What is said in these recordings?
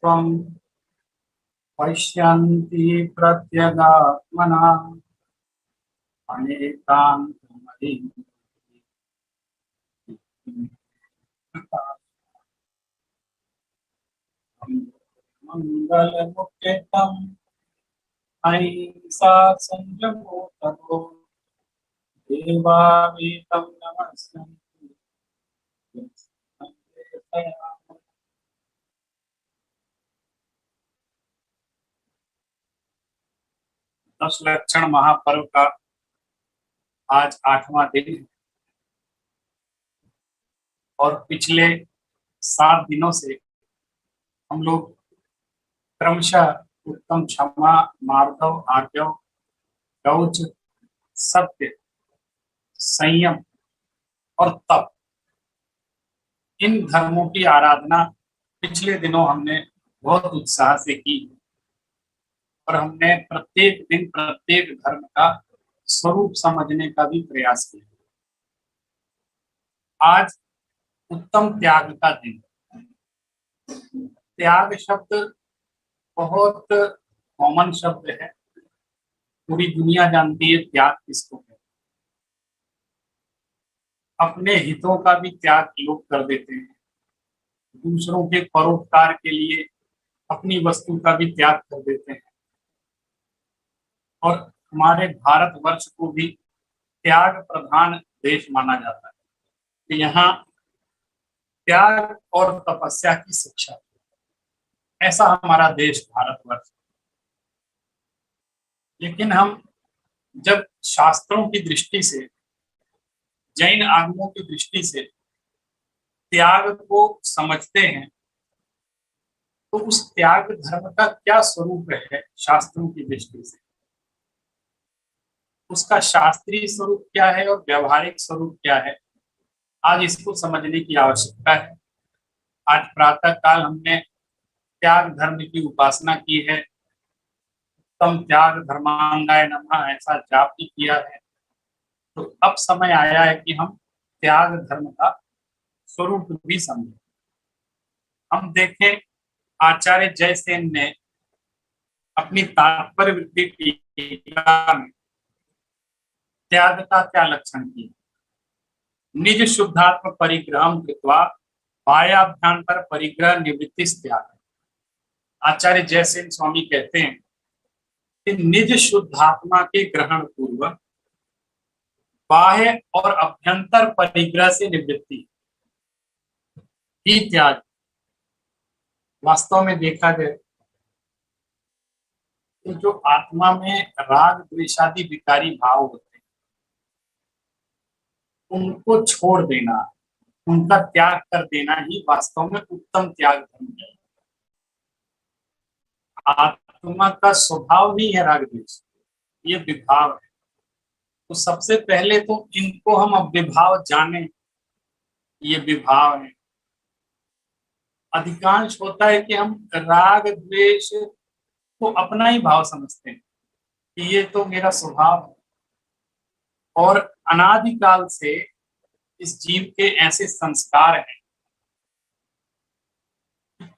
त्वं पश्यन्ति प्रत्यगात्मना अनेकान्तमधिगच्छति। मंगलमुख्यतम अहिंसा संयमो तपो देवावेतं नमस्यन्ति। 10 लक्षण महापर्व का आज 8वां दिन है और पिछले 7 दिनों से हम लोग क्रमशः उत्तम, क्षमा, मार्दव, आर्जव, शौच, सत्य, संयम और तप, इन धर्मों की आराधना पिछले दिनों हमने बहुत उत्साह से की और हमने प्रत्येक दिन प्रत्येक धर्म का स्वरूप समझने का भी प्रयास किया। आज उत्तम त्याग का दिन। त्याग शब्द बहुत कॉमन शब्द है, पूरी दुनिया जानती है त्याग किसको है। अपने हितों का भी त्याग लोग कर देते हैं, दूसरों के परोपकार के लिए अपनी वस्तु का भी त्याग कर देते हैं। और हमारे भारतवर्ष को भी त्याग प्रधान देश माना जाता है, तो यहाँ त्याग और तपस्या की शिक्षा, ऐसा हमारा देश भारतवर्ष। लेकिन हम जब शास्त्रों की दृष्टि से, जैन आगमों की दृष्टि से त्याग को समझते हैं तो उस त्याग धर्म का क्या स्वरूप है शास्त्रों की दृष्टि से, उसका शास्त्रीय स्वरूप क्या है और व्यवहारिक स्वरूप क्या है, आज इसको समझने की आवश्यकता है। आज प्रातः काल हमने त्याग धर्म की उपासना की है, उत्तम त्याग धर्मांगाय नमः ऐसा जाप भी किया है। तो अब समय आया है कि हम त्याग धर्म का स्वरूप भी समझें। हम देखें आचार्य जयसेन ने अपनी तात्पर्य वृत्ति टीका में त्याग का क्या लक्षण किया। निज शुद्धात्म परिग्रह कृत्वा बाह्याभ्यंतर परिग्रह निवृत्ति त्याग। आचार्य जयसेन स्वामी कहते हैं कि निज शुद्धात्मा के ग्रहण पूर्वक बाह्य और अभ्यंतर परिग्रह से निवृत्ति ही त्याग। वास्तव में देखा जाए तो जो आत्मा में राग द्वेषादि विकारी भाव होते हैं उनको छोड़ देना, उनका त्याग कर देना ही वास्तव में उत्तम त्याग धर्म है। आत्मा का स्वभाव नहीं है राग द्वेष, ये विभाव है। तो सबसे पहले तो इनको हम अब विभाव जाने, ये विभाव है। अधिकांश होता है कि हम राग द्वेष को अपना ही भाव समझते हैं कि ये तो मेरा स्वभाव है, और अनादिकाल से इस जीव के ऐसे संस्कार हैं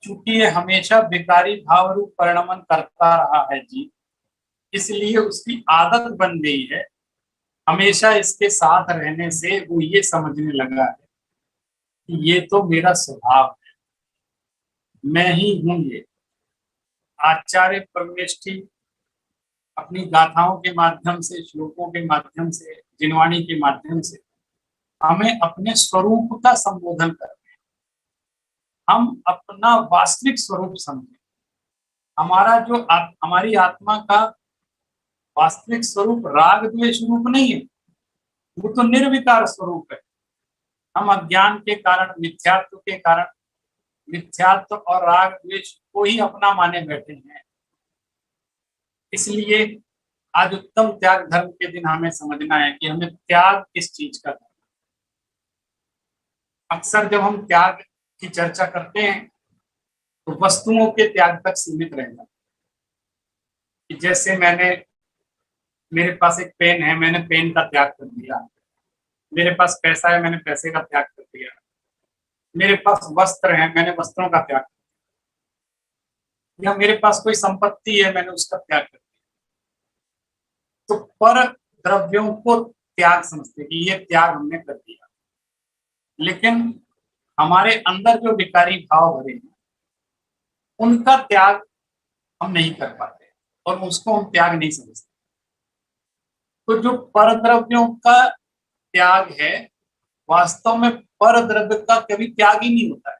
चूंकि ये हमेशा विकारी भाव रूप परिणमन करता रहा है जीव, इसलिए उसकी आदत बन गई है। हमेशा इसके साथ रहने से वो ये समझने लगा है कि ये तो मेरा स्वभाव है, मैं ही हूं ये। आचार्य परमेष्ठी अपनी गाथाओं के माध्यम से, श्लोकों के माध्यम से, जिनवाणी के माध्यम से हमें अपने स्वरूप का संबोधन करते हैं। हम अपना वास्तविक स्वरूप समझें। हमारा जो हमारी आत्मा का वास्तविक स्वरूप राग द्वेष रूप नहीं है, वो तो निर्विकार स्वरूप है। हम अज्ञान के कारण, मिथ्यात्व के कारण मिथ्यात्व और राग द्वेष को ही अपना माने बैठे हैं। इसलिए आज उत्तम त्याग धर्म के दिन हमें समझना है कि हमें त्याग किस चीज का करना। अक्सर जब हम त्याग की चर्चा करते हैं तो वस्तुओं के त्याग तक सीमित रह जाते हैं। जैसे मेरे पास एक पेन है, मैंने पेन का त्याग कर दिया। मेरे पास पैसा है, मैंने पैसे का त्याग कर दिया। मेरे पास वस्त्र है, मैंने वस्त्रों का त्याग कर दिया। या मेरे पास कोई संपत्ति है, मैंने उसका त्याग कर दिया, तो पर द्रव्यों को त्याग समझते हैं कि ये त्याग हमने कर दिया। लेकिन हमारे अंदर जो विकारी भाव भरे हैं उनका त्याग हम नहीं कर पाते और उसको हम त्याग नहीं समझते। तो जो पर द्रव्यों का त्याग है, वास्तव में पर द्रव्य का कभी त्याग ही नहीं होता है।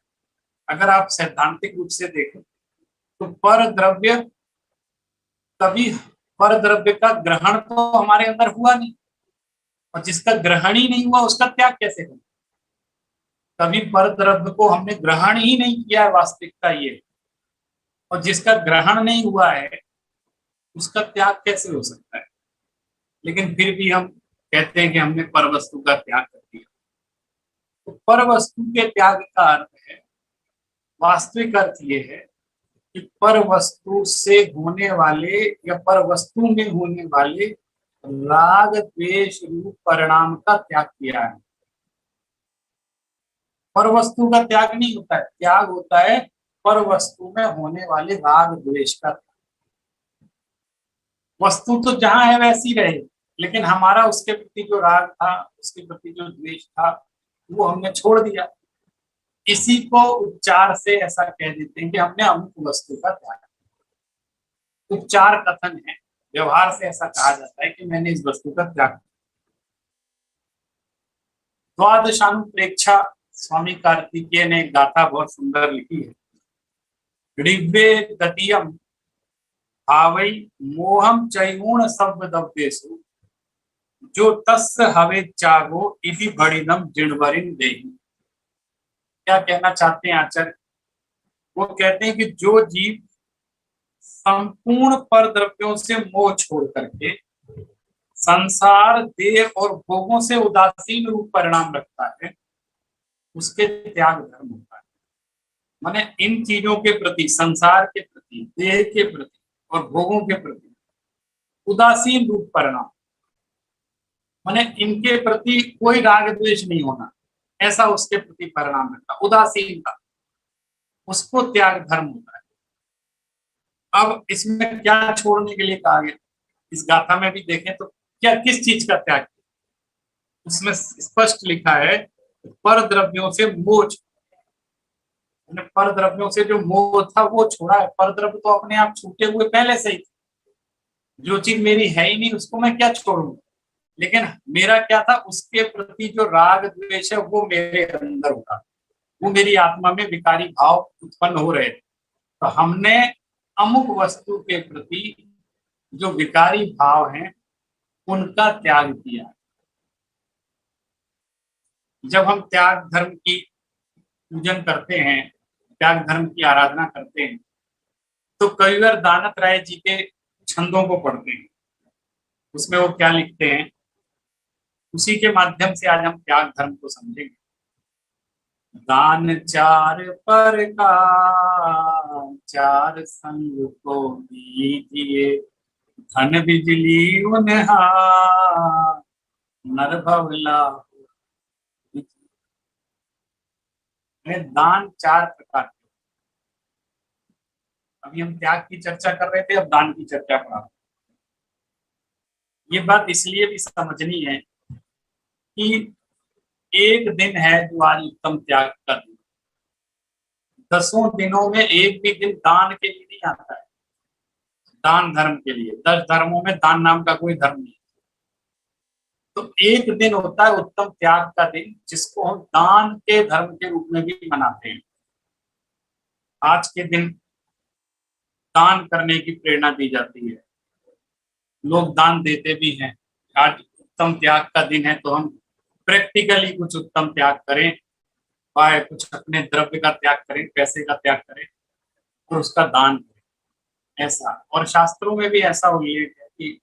अगर आप सैद्धांतिक रूप से देखें तो पर द्रव्य कभी, पर द्रव्य का ग्रहण तो हमारे अंदर हुआ नहीं, और जिसका ग्रहण ही नहीं हुआ उसका त्याग कैसे हो? कभी पर द्रव्य को हमने ग्रहण ही नहीं किया है, वास्तविकता ये। और जिसका ग्रहण नहीं हुआ है उसका त्याग कैसे हो सकता है? लेकिन फिर भी हम कहते हैं कि हमने पर वस्तु का त्याग कर दिया। तो पर वस्तु के त्याग का अर्थ है, वास्तविक अर्थ ये है कि पर वस्तु से होने वाले या पर वस्तु में होने वाले राग द्वेष रूप परिणाम का त्याग किया है। पर वस्तु का त्याग नहीं होता है, त्याग होता है पर वस्तु में होने वाले राग द्वेष का। वस्तु तो जहां है वैसी रहे, लेकिन हमारा उसके प्रति जो राग था, उसके प्रति जो द्वेष था, वो हमने छोड़ दिया। इसी को उपचार से ऐसा कह देते हैं कि हमने अमुक वस्तु का त्याग। उपचार कथन है, व्यवहार से ऐसा कहा जाता है कि मैंने इस वस्तु का त्याग। द्वादशानुप्रेक्षा स्वामी कार्तिकेय ने एक गाथा बहुत सुंदर लिखी है। ऋग्वे तदीयम भावई मोहम चैगुण शब्दव्येषु जो तस्य हवे चागो इति बड़िदम जिणवरिन देहि। क्या कहना चाहते हैं आचार्य? वो कहते हैं कि जो जीव संपूर्ण पर द्रव्यों से मोह छोड़ करके संसार देह और भोगों से उदासीन रूप परिणाम रखता है, उसके त्याग धर्म होता है। माने इन चीजों के प्रति, संसार के प्रति, देह के प्रति और भोगों के प्रति उदासीन रूप परिणाम, माने इनके प्रति कोई राग द्वेष नहीं होना, ऐसा उसके प्रति परिणाम रखता, उदासीनता, उसको त्याग धर्म होता है। अब इसमें क्या छोड़ने के लिए कहा गया, इस गाथा में भी देखें तो क्या किस चीज का त्याग? उसमें स्पष्ट लिखा है पर द्रव्यों से मोह, पर द्रव्यों से जो मोह था वो छोड़ा है। पर द्रव्य तो अपने आप छूटे हुए पहले से ही, जो चीज मेरी है ही नहीं उसको मैं क्या छोड़ूंगा। लेकिन मेरा क्या था, उसके प्रति जो राग द्वेष है वो मेरे अंदर होता, वो मेरी आत्मा में विकारी भाव उत्पन्न हो रहे थे। तो हमने अमुक वस्तु के प्रति जो विकारी भाव हैं उनका त्याग किया। जब हम त्याग धर्म की पूजन करते हैं, त्याग धर्म की आराधना करते हैं, तो कविवर दानत राय जी के छंदों को पढ़ते हैं। उसमें वो क्या लिखते हैं, उसी के माध्यम से आज हम त्याग धर्म को समझेंगे। दान चार पर का चार संग को दीजिए, धन बिजली उन्हा नर भवला। दान चार प्रकार के। अभी हम त्याग की चर्चा कर रहे थे, अब दान की चर्चा पढ़ा। ये बात इसलिए भी समझनी है कि एक दिन है जो आज उत्तम त्याग का दिन, 10 दिनों में एक भी दिन दान के लिए नहीं आता है। दान धर्म के लिए 10 धर्मों में दान नाम का कोई धर्म नहीं। तो एक दिन होता है उत्तम त्याग का दिन, जिसको हम दान के धर्म के रूप में भी मनाते हैं। आज के दिन दान करने की प्रेरणा दी जाती है, लोग दान देते भी हैं। आज उत्तम त्याग का दिन है तो हम प्रैक्टिकली कुछ उत्तम त्याग करें, चाहे कुछ अपने द्रव्य का त्याग करें, पैसे का त्याग करें और उसका दान करें। ऐसा, और शास्त्रों में भी ऐसा उल्लेख है कि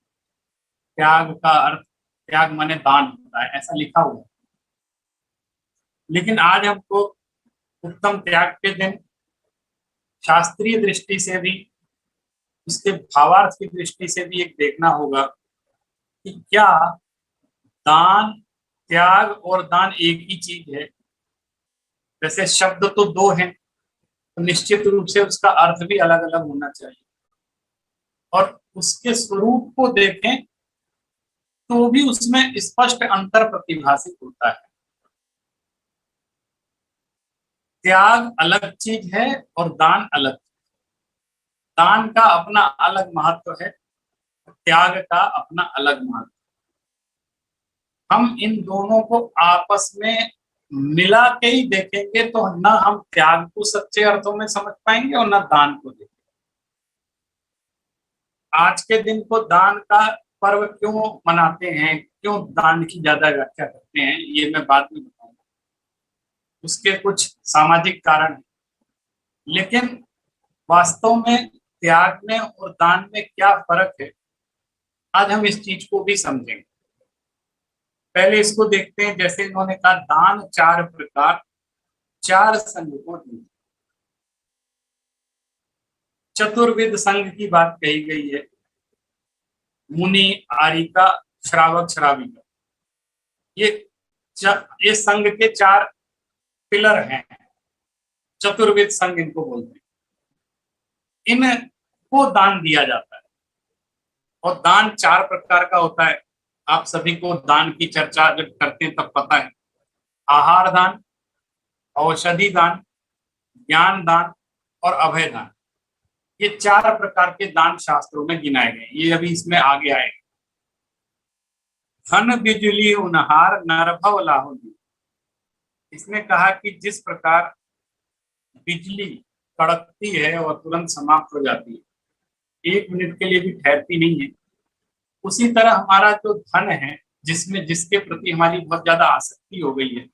त्याग का अर्थ, त्याग माने दान होता है, ऐसा लिखा हुआ है। लेकिन आज हमको उत्तम त्याग के दिन शास्त्रीय दृष्टि से भी, इसके भावार्थ की दृष्टि से भी एक देखना होगा कि क्या दान, त्याग और दान एक ही चीज है? वैसे शब्द तो दो हैं, निश्चित रूप से उसका अर्थ भी अलग अलग होना चाहिए, और उसके स्वरूप को देखें तो भी उसमें स्पष्ट अंतर प्रतिभासित होता है। त्याग अलग चीज है और दान अलग। दान का अपना अलग महत्व है, त्याग का अपना अलग महत्व। हम इन दोनों को आपस में मिला के ही देखेंगे तो ना हम त्याग को सच्चे अर्थों में समझ पाएंगे और ना दान को देखेंगे। आज के दिन को दान का पर्व क्यों मनाते हैं, क्यों दान की ज्यादा व्याख्या करते हैं, ये मैं बाद में बताऊंगा। उसके कुछ सामाजिक कारण हैं, लेकिन वास्तव में त्याग में और दान में क्या फर्क है, आज हम इस चीज को भी समझेंगे। पहले इसको देखते हैं, जैसे इन्होंने कहा दान चार प्रकार, चार संघ को दी। चतुर्विध संघ की बात कही गई है, मुनि, आरिका, श्रावक, श्राविका। ये ये संघ के चार पिलर हैं, चतुर्विध संघ इनको बोलते हैं। इनको दान दिया जाता है, और दान चार प्रकार का होता है। आप सभी को दान की चर्चा जब करते हैं तब पता है। आहार दान, औषधि दान, ज्ञान दान और अभय दान, ये चार प्रकार के दान शास्त्रों में गिनाए गए। ये अभी इसमें आगे आएगा। धन बिजली उनहार नरभव लाहुली। इसने कहा कि जिस प्रकार बिजली कड़कती है और तुरंत समाप्त हो जाती है, एक मिनट के लिए भी ठहरती नहीं है, उसी तरह हमारा जो धन है, जिसमें जिसके प्रति हमारी बहुत ज्यादा आसक्ति हो गई है,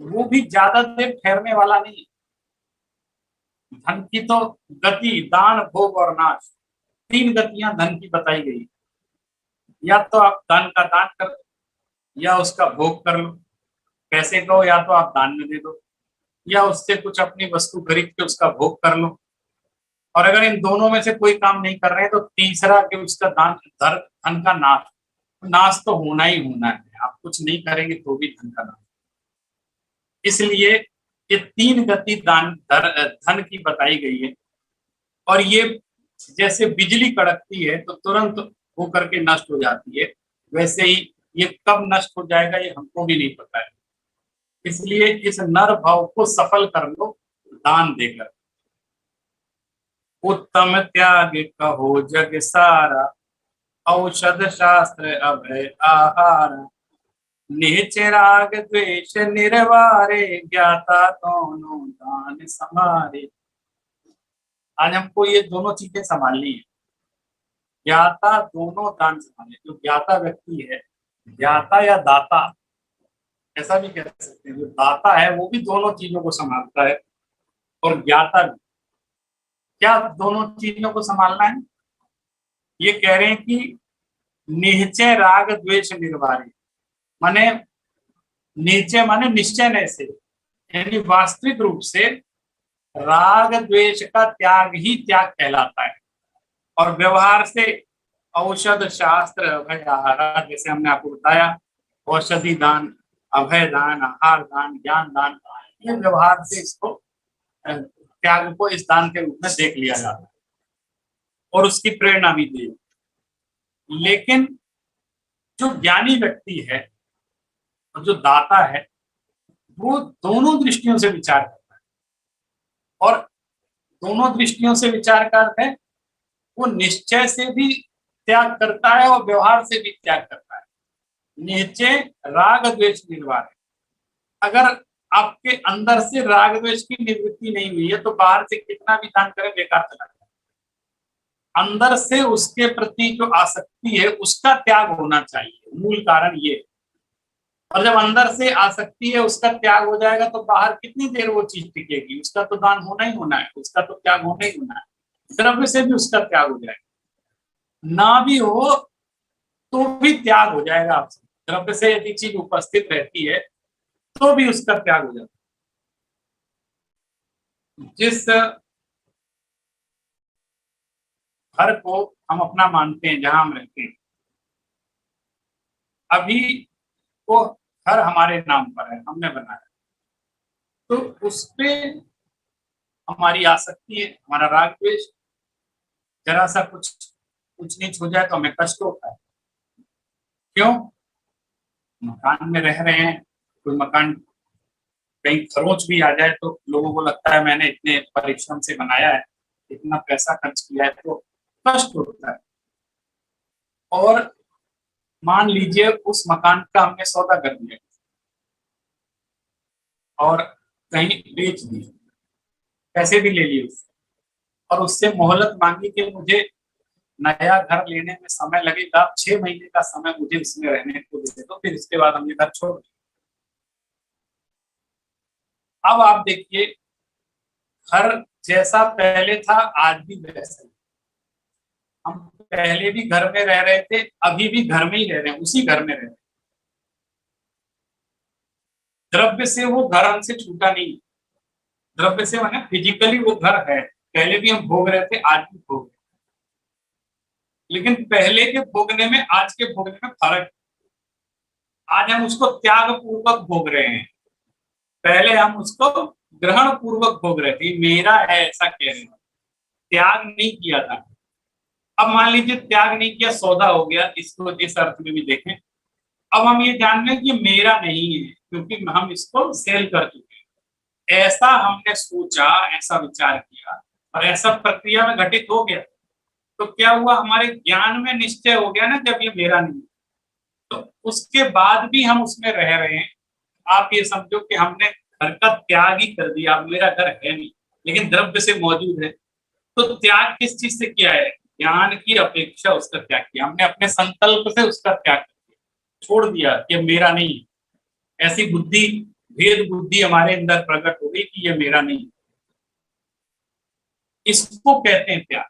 वो भी ज्यादा देर ठहरने वाला नहीं है। धन की तो गति, दान, भोग और नाश, तीन गतियां धन की बताई गई। या तो आप धन का दान कर लो, या उसका भोग कर लो, पैसे को या तो आप दान में दे दो, या उससे कुछ अपनी वस्तु खरीद के उसका भोग कर लो। और अगर इन दोनों में से कोई काम नहीं कर रहे हैं तो तीसरा कि उसका दान, धन का नाश। नाश तो होना ही होना है, आप कुछ नहीं करेंगे तो भी धन का नाश। इसलिए ये तीन गति धन की बताई गई है। और ये जैसे बिजली कड़कती है तो तुरंत होकर के नष्ट हो जाती है, वैसे ही ये कब नष्ट हो जाएगा ये हमको भी नहीं पता है। इसलिए इस नर भाव को सफल कर लो दान देकर। उत्तम त्याग कहो जग सारा, औषध शास्त्र अभय आहार। निचे राग द्वेष निर्वारे, ज्ञाता दोनों दान समारे। आज हमको ये दोनों चीजें संभालनी है। ज्ञाता दोनों दान संभाले। जो ज्ञाता व्यक्ति है, ज्ञाता या दाता ऐसा भी कह सकते हैं, जो दाता है वो भी दोनों चीजों को संभालता है, और ज्ञाता भी। क्या दोनों चीजों को संभालना है? ये कह रहे हैं कि निश्चय राग द्वेष निर्वारे, माने निश्चय माने निश्चय से, यानी वास्तविक रूप से राग द्वेष का त्याग ही त्याग कहलाता है। और व्यवहार से औषध शास्त्र अभय आहार, जैसे हमने आपको बताया, औषधि दान, अभय दान, आहार दान, ज्ञान दान, ये व्यवहार से इसको त्याग को इस दान के रूप में देख लिया जाता है और उसकी प्रेरणा भी दी। लेकिन जो ज्ञानी व्यक्ति है और जो दाता है, वो दोनों दृष्टियों से विचार करता है। और दोनों दृष्टियों से विचार का अर्थ है वो निश्चय से भी त्याग करता है और व्यवहार से भी त्याग करता है। निश्चय राग द्वेष निर्वार है। अगर आपके अंदर से राग द्वेष की निवृत्ति नहीं हुई है तो बाहर से कितना भी दान करें बेकार चला जाए। अंदर से उसके प्रति जो आसक्ति है उसका त्याग होना चाहिए, मूल कारण ये। और जब अंदर से आसक्ति है उसका त्याग हो जाएगा तो बाहर कितनी देर वो चीज टिकेगी? उसका तो दान होना ही होना है, उसका तो त्याग होना ही होना है। द्रव्य से भी उसका त्याग हो जाएगा, ना भी हो तो भी त्याग हो जाएगा आपसे। द्रव्य से यदि चीज उपस्थित रहती है तो भी उसका त्याग हो जाता है। जिस घर को हम अपना मानते हैं, जहां हम रहते हैं, अभी वो घर हमारे नाम पर है, हमने बनाया, तो उसपे हमारी आसक्ति है, हमारा राग द्वेष, जरा सा कुछ ऊंच नीच हो जाए तो हमें कष्ट होता है। क्यों? मकान में रह रहे हैं, कोई मकान कहीं खरोच भी आ जाए तो लोगों को लगता है मैंने इतने परिश्रम से बनाया है, इतना पैसा खर्च किया है, तो कष्ट होता है। और मान लीजिए उस मकान का हमने सौदा कर दिया और कहीं बेच दिया, पैसे भी ले लिए उससे, और उससे मोहलत मांगी कि मुझे नया घर लेने में समय लगेगा, 6 महीने का समय मुझे इसमें रहने को दे दो, फिर इसके बाद हम ये घर छोड़ दें। अब आप देखिए, घर जैसा पहले था आज भी वैसा ही। हम पहले भी घर में रह रहे थे, अभी भी घर में ही रह रहे हैं, उसी घर में रह रहे हैं। द्रव्य से वो घर हमसे छूटा नहीं। द्रव्य से माने फिजिकली वो घर है, पहले भी हम भोग रहे थे, आज भी भोग रहे हैं। लेकिन पहले के भोगने में आज के भोगने में फर्क है। आज हम उसको त्याग पूर्वक भोग रहे हैं, पहले हम उसको ग्रहण पूर्वक भोग रहे थे, मेरा है ऐसा कह रहे हैं, त्याग नहीं किया था। अब मान लीजिए त्याग नहीं किया, सौदा हो गया, इसको इस अर्थ में भी देखें। अब हम ये जान लें कि मेरा नहीं है, क्योंकि हम इसको सेल कर चुके हैं। ऐसा हमने सोचा, ऐसा विचार किया और ऐसा प्रक्रिया में घटित हो गया, तो क्या हुआ, हमारे ज्ञान में निश्चय हो गया ना, जब ये मेरा नहीं, तो उसके बाद भी हम उसमें रह रहे हैं। आप ये समझो कि हमने घर का त्याग ही कर दिया, अब मेरा घर है नहीं, लेकिन द्रव्य से मौजूद है। तो त्याग किस चीज से किया है? ज्ञान की अपेक्षा उसका त्याग किया हमने, अपने संकल्प से उसका त्याग किया, छोड़ दिया कि मेरा नहीं। ऐसी बुद्धि, भेद बुद्धि हमारे अंदर प्रकट हो गई कि ये मेरा नहीं। इसको कहते हैं त्याग।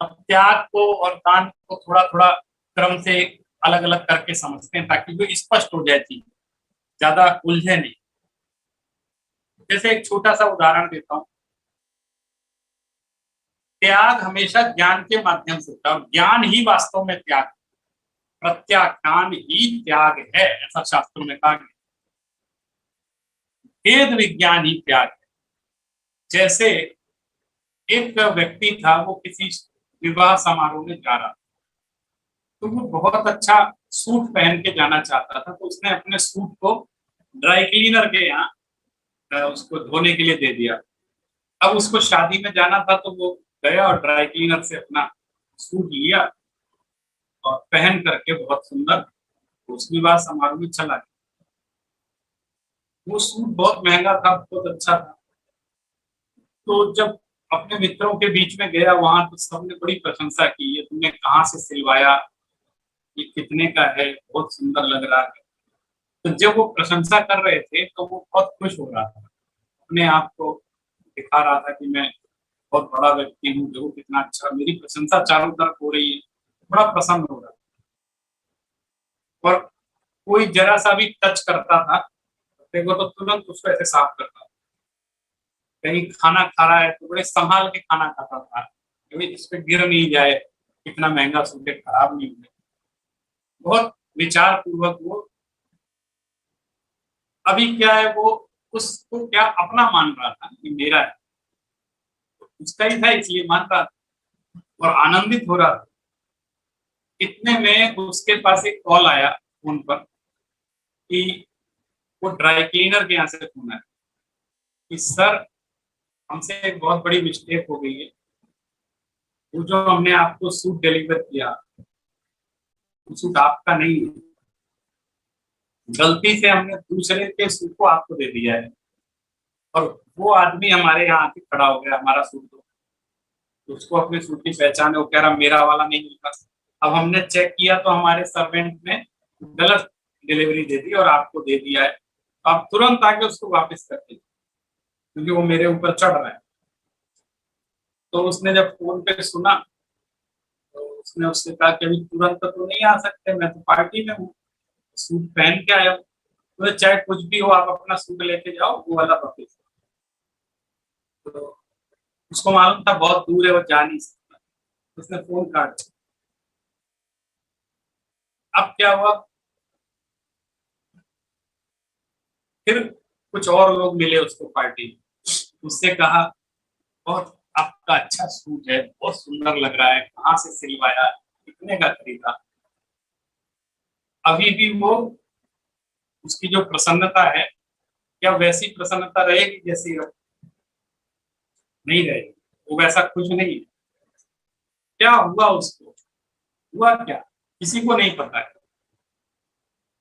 अब त्याग को और दान को थोड़ा थोड़ा क्रम से अलग अलग करके समझते हैं, ताकि जो स्पष्ट हो जाए चीज, ज्यादा उलझे नहीं। जैसे एक छोटा सा उदाहरण देता हूँ। त्याग हमेशा ज्ञान के माध्यम से होता है, ज्ञान ही वास्तव में त्याग, प्रत्याख्यान ही त्याग है, ऐसा शास्त्रों में कहा गया। वेद विज्ञान ही त्याग है। जैसे एक व्यक्ति था, वो किसी विवाह समारोह में जा रहा था, तो वो बहुत अच्छा सूट पहन के जाना चाहता था, तो उसने अपने सूट को ड्राई क्लीनर के यहाँ उसको धोने के लिए दे दिया। अब उसको शादी में जाना था, तो वो गया और ड्राई क्लीनर से अपना सूट लिया और पहन करके बहुत सुंदर उस विवाह समारोह में चला गया। वो सूट बहुत महंगा था, बहुत अच्छा था। तो जब अपने मित्रों के बीच में गया वहां, तो सबने बड़ी प्रशंसा की, ये तुमने कहाँ से सिलवाया, ये कितने का है, बहुत सुंदर लग रहा है। तो जब वो प्रशंसा कर रहे थे, तो वो बहुत खुश हो रहा था, अपने आप को दिखा रहा था कि मैं बहुत बड़ा व्यक्ति हूँ, देखो कितना अच्छा, मेरी प्रशंसा चारों तरफ हो रही है। बड़ा प्रसन्न हो रहा था। और कोई जरा सा भी टच करता था देखो, तो तुरंत उसको ऐसे साफ करता था। कहीं खाना खा रहा है तो बड़े संभाल के खाना खाता था, कभी इस पे गिर नहीं जाए, कितना महंगा सूट है, खराब नहीं हो। बहुत विचार पूर्वक वो, अभी क्या है, वो उसको क्या अपना मान रहा था कि मेरा है, उसका ही था इसलिए मान रहा था और आनंदित हो रहा था। इतने में उसके पास एक कॉल आया फोन पर कि वो ड्राई क्लीनर के यहाँ से फोन आया कि सर, हमसे एक बहुत बड़ी मिस्टेक हो गई है, वो जो हमने आपको सूट डिलीवर किया, वो सूट आपका नहीं है, गलती से हमने दूसरे के सूट को आपको दे दिया है। और वो आदमी हमारे यहाँ आके खड़ा हो गया, हमारा सूट तो उसको अपने सूट की पहचान है, वो कह रहा मेरा वाला नहीं मिलता। अब हमने चेक किया तो हमारे सर्वेंट ने गलत डिलीवरी दे दी और आपको दे दिया है, तो आप तुरंत आके उसको वापस कर दीजिए, क्योंकि वो मेरे ऊपर चढ़ रहा है। तो उसने जब फोन पे सुना, तो उसने उससे कहा कि अभी तुरंत तो नहीं आ सकते, मैं तो पार्टी में हूँ, सूट पहन के आया हूँ, तो चाहे कुछ भी हो आप अपना सूट लेके जाओ, वो वाला वापस। तो उसको मालूम था बहुत दूर है, वो जा नहीं सकता, उसने फोन काट दिया। अब क्या हुआ, फिर कुछ और लोग मिले उसको पार्टी में, उससे कहा बहुत आपका अच्छा सूट है, बहुत सुंदर लग रहा है, कहाँ से सिलवाया, कितने का खरीदा। अभी भी वो उसकी जो प्रसन्नता है, क्या वैसी प्रसन्नता रहेगी जैसी नहीं रहेगी? वो वैसा खुश नहीं है। क्या हुआ उसको? हुआ क्या, किसी को नहीं पता है।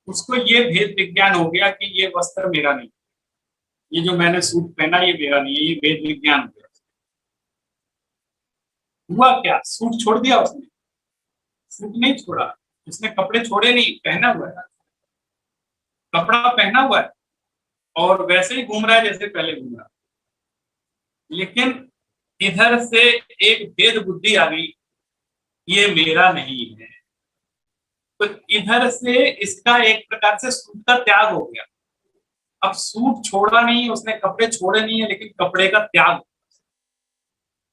उसको ये भेद विज्ञान हो गया कि ये वस्त्र मेरा नहीं, ये जो मैंने सूट पहना ये मेरा नहीं है, ये भेद विज्ञान हो गया। हुआ क्या, सूट छोड़ दिया उसने? सूट नहीं छोड़ा, उसने कपड़े छोड़े नहीं, पहना हुआ है, कपड़ा पहना हुआ है और वैसे ही घूम रहा है जैसे पहले घूम रहा। लेकिन इधर से एक भेद बुद्धि आ गई, ये मेरा नहीं है। तो इधर से इसका एक प्रकार से सूट का त्याग हो गया। अब सूट छोड़ा नहीं उसने, कपड़े छोड़े नहीं है, लेकिन कपड़े का त्याग।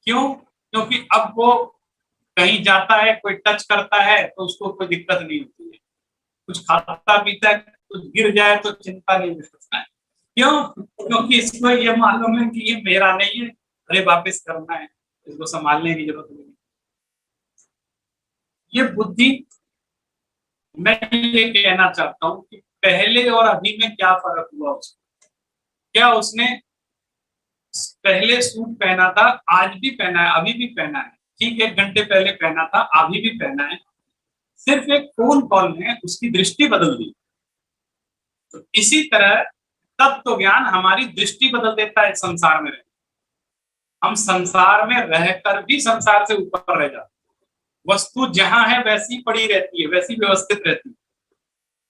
क्यों? क्योंकि अब वो कहीं जाता है, कोई टच करता है तो उसको कोई दिक्कत नहीं होती है। कुछ खाता पीता है, कुछ गिर जाए तो चिंता नहीं करता है। क्यों? क्योंकि इसको ये मालूम है कि ये मेरा नहीं है, अरे वापस करना है, इसको संभालने की जरूरत नहीं। ये बुद्धि, मैं ये कहना चाहता हूँ कि पहले और अभी में क्या फर्क हुआ उसको। क्या उसने पहले सूट पहना था, आज भी पहना है, अभी भी पहना है, ठीक 1 घंटे पहले पहना था, अभी भी पहना है, सिर्फ एक फोन कॉल में उसकी दृष्टि बदल दी। तो इसी तरह तत्व ज्ञान हमारी दृष्टि बदल देता है संसार में। हम संसार में रहकर भी संसार से ऊपर रह जाते, वस्तु जहां है वैसी पड़ी रहती है, वैसी व्यवस्थित रहती है।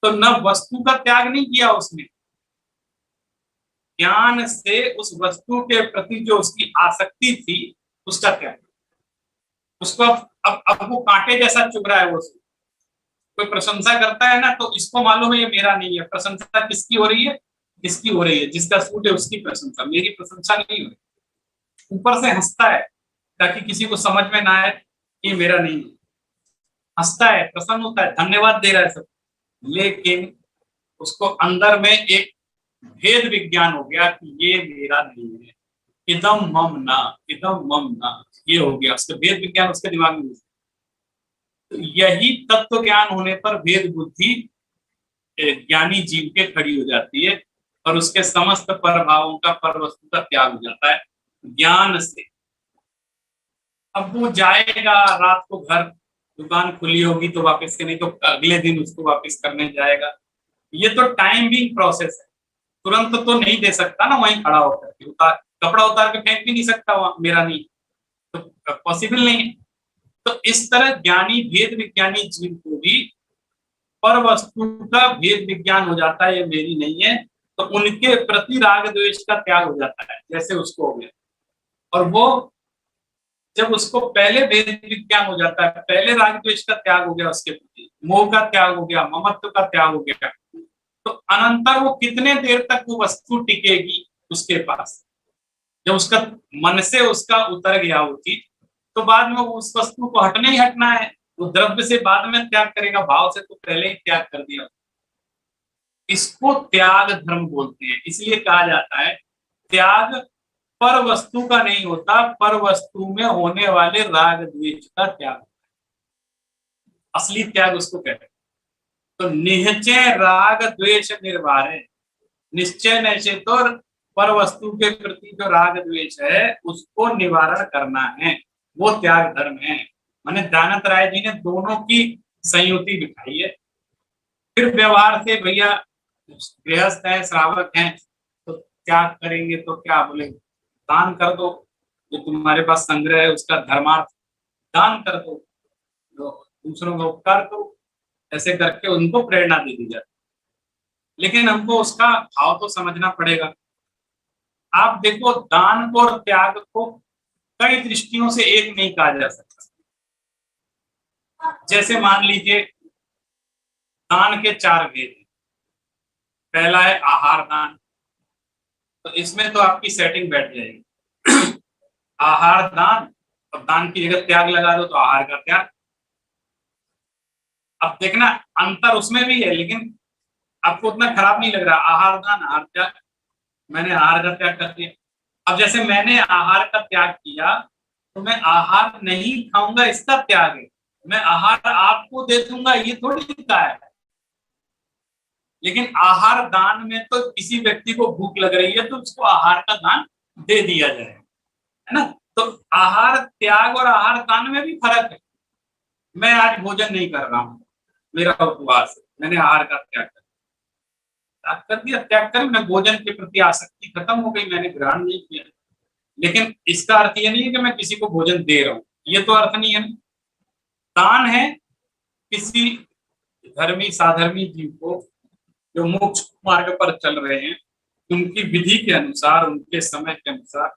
तो न वस्तु का त्याग नहीं किया उसने, ज्ञान से उस वस्तु के प्रति जो उसकी आसक्ति थी उसका त्याग। उसको अब वो कांटे जैसा चुभ रहा है। वो कोई प्रशंसा करता है ना, तो इसको मालूम है ये मेरा नहीं है। प्रशंसा किसकी हो रही है? किसकी हो रही है? जिसका सूट है उसकी प्रशंसा, मेरी प्रशंसा नहीं हो रही। ऊपर से हंसता है ताकि किसी को समझ में ना आए कि मेरा नहीं है। हंसता है, प्रसन्न होता है, धन्यवाद दे रहा है सब, लेकिन उसको अंदर में एक भेद विज्ञान हो गया कि ये मेरा नहीं है। इदम मम ना, इदम मम ना, ये हो गया उसका भेद विज्ञान उसके दिमाग में। तो यही तत्व ज्ञान होने पर भेद बुद्धि ज्ञानी जीव के खड़ी हो जाती है और उसके समस्त प्रभावों का, पर वस्तु का त्याग हो जाता है ज्ञान से। अब वो जाएगा रात को घर, दुकान खुली होगी तो वापस के, नहीं तो अगले दिन उसको वापस करने जाएगा। ये तो टाइमिंग प्रोसेस है, तुरंत तो नहीं दे सकता ना वहीं खड़ा होकर के। उतार, कपड़ा उतार के फेंक भी नहीं सकता वहां, मेरा नहीं, तो पॉसिबल नहीं है। तो इस तरह ज्ञानी भेद विज्ञानी जीव को भी पर वस्तु का भेद विज्ञान हो जाता है, ये मेरी नहीं है। तो उनके प्रति राग द्वेष का त्याग हो जाता है, जैसे उसको हो गया। और वो जब उसको पहले भेद विज्ञान हो जाता है, पहले राग द्वेष का त्याग हो गया, उसके प्रति मोह का त्याग हो गया, ममत्व का त्याग हो गया, तो अनंतर वो कितने देर तक वो वस्तु टिकेगी उसके पास? जब उसका मन से उसका उतर गया वो चीज, तो बाद में उस वस्तु को हटने ही हटना है। वो द्रव्य से बाद में त्याग करेगा, भाव से तो पहले ही त्याग कर दिया। इसको त्याग धर्म बोलते हैं। इसलिए कहा जाता है त्याग पर वस्तु का नहीं होता, पर वस्तु में होने वाले राग द्वेष का त्याग। असली त्याग उसको कहते हैं। तो निश्चय राग द्वेष निर्वारे, निश्चय निश्चय तो पर वस्तु के प्रति जो राग द्वेष है उसको निवारण करना है, वो त्याग धर्म है। माने दयानंद राय जी ने दोनों की संयुति दिखाई है। फिर व्यवहार से भैया गृहस्थ है, श्रावक है, तो त्याग करेंगे तो क्या बोले, दान कर दो, जो तुम्हारे पास संग्रह है उसका धर्मार्थ दान कर दो, तो दूसरों का उपकार करो। ऐसे करके उनको प्रेरणा दे दी जाती। लेकिन हमको उसका भाव तो समझना पड़ेगा। आप देखो, दान को और त्याग को कई दृष्टियों से एक नहीं कहा जा सकता। जैसे मान लीजिए दान के 4 भेद हैं। पहला है आहार दान, तो इसमें तो आपकी सेटिंग बैठ जाएगी। आहार दान, और दान की जगह त्याग लगा दो तो आहार का त्याग। अब देखना अंतर उसमें भी है, लेकिन आपको उतना खराब नहीं लग रहा। आहार दान, आहार त्याग, मैंने आहार का त्याग कर दिया। अब जैसे मैंने आहार का त्याग किया तो मैं आहार नहीं खाऊंगा इसका त्याग है, मैं आहार आपको दे दूंगा ये थोड़ी लिखा है। लेकिन आहार दान में तो किसी व्यक्ति को भूख लग रही है तो उसको आहार का दान दे दिया जाए, है ना। तो आहार त्याग और आहार दान में भी फर्क है। मैं आज भोजन नहीं कर रहा हूँ, मेरा उपवास है, मैंने आहार का त्याग कर दिया, त्याग कर मैं भोजन के प्रति आसक्ति खत्म हो गई, मैंने ग्रहण नहीं किया। लेकिन इसका अर्थ ये नहीं है कि मैं किसी को भोजन दे रहा हूँ, ये तो अर्थ नहीं है। दान है किसी धर्मी साधर्मी जीव को जो मोक्ष मार्ग पर चल रहे हैं, उनकी विधि के अनुसार, उनके समय के अनुसार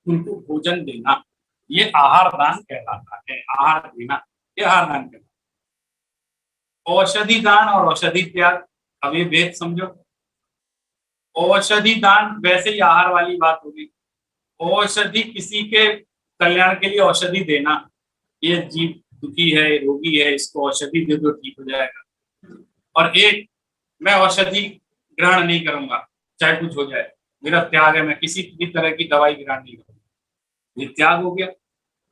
उनको भोजन देना, ये आहार दान कहलाता है। आहार देना ये आहार दान कहलाता है। औषधि दान और औषधि त्याग, अब ये भेद समझो। औषधि दान वैसे ही आहार वाली बात होगी। औषधि किसी के कल्याण के लिए औषधि देना, ये जीव दुखी है, रोगी है, इसको औषधि दे दो ठीक हो जाएगा। और एक, मैं औषधि ग्रहण नहीं करूंगा चाहे कुछ हो जाए, मेरा त्याग है, मैं किसी भी तरह की दवाई ग्रहण नहीं करूंगा, ये त्याग हो गया।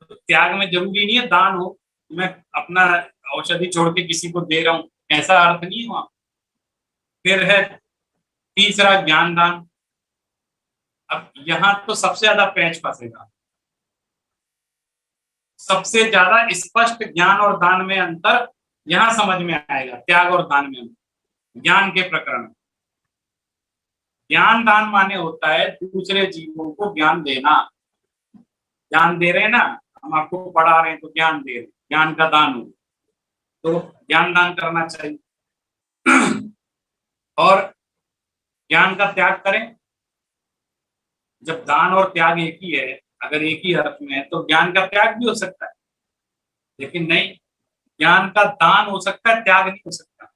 तो त्याग में जरूरी नहीं है दान हो, मैं अपना औषधि छोड़ के किसी को दे रहा हूं, ऐसा अर्थ नहीं है वहां। फिर है तीसरा ज्ञान दान। अब यहाँ तो सबसे ज्यादा पेंच फंसेगा, सबसे ज्यादा स्पष्ट ज्ञान और दान में अंतर यहां समझ में आएगा, त्याग और दान में अंतर। ज्ञान के प्रकरण, ज्ञान दान माने होता है दूसरे जीवों को ज्ञान देना। ज्ञान दे रहे हैं ना, हम आपको पढ़ा रहे हैं तो ज्ञान दे रहे हैं, ज्ञान का दान हो, तो ज्ञान दान करना चाहिए। और ज्ञान का त्याग करें, जब दान और त्याग एक ही है, अगर एक ही अर्थ में है तो ज्ञान का त्याग भी हो सकता है, लेकिन नहीं, ज्ञान का दान हो सकता है, त्याग नहीं हो सकता।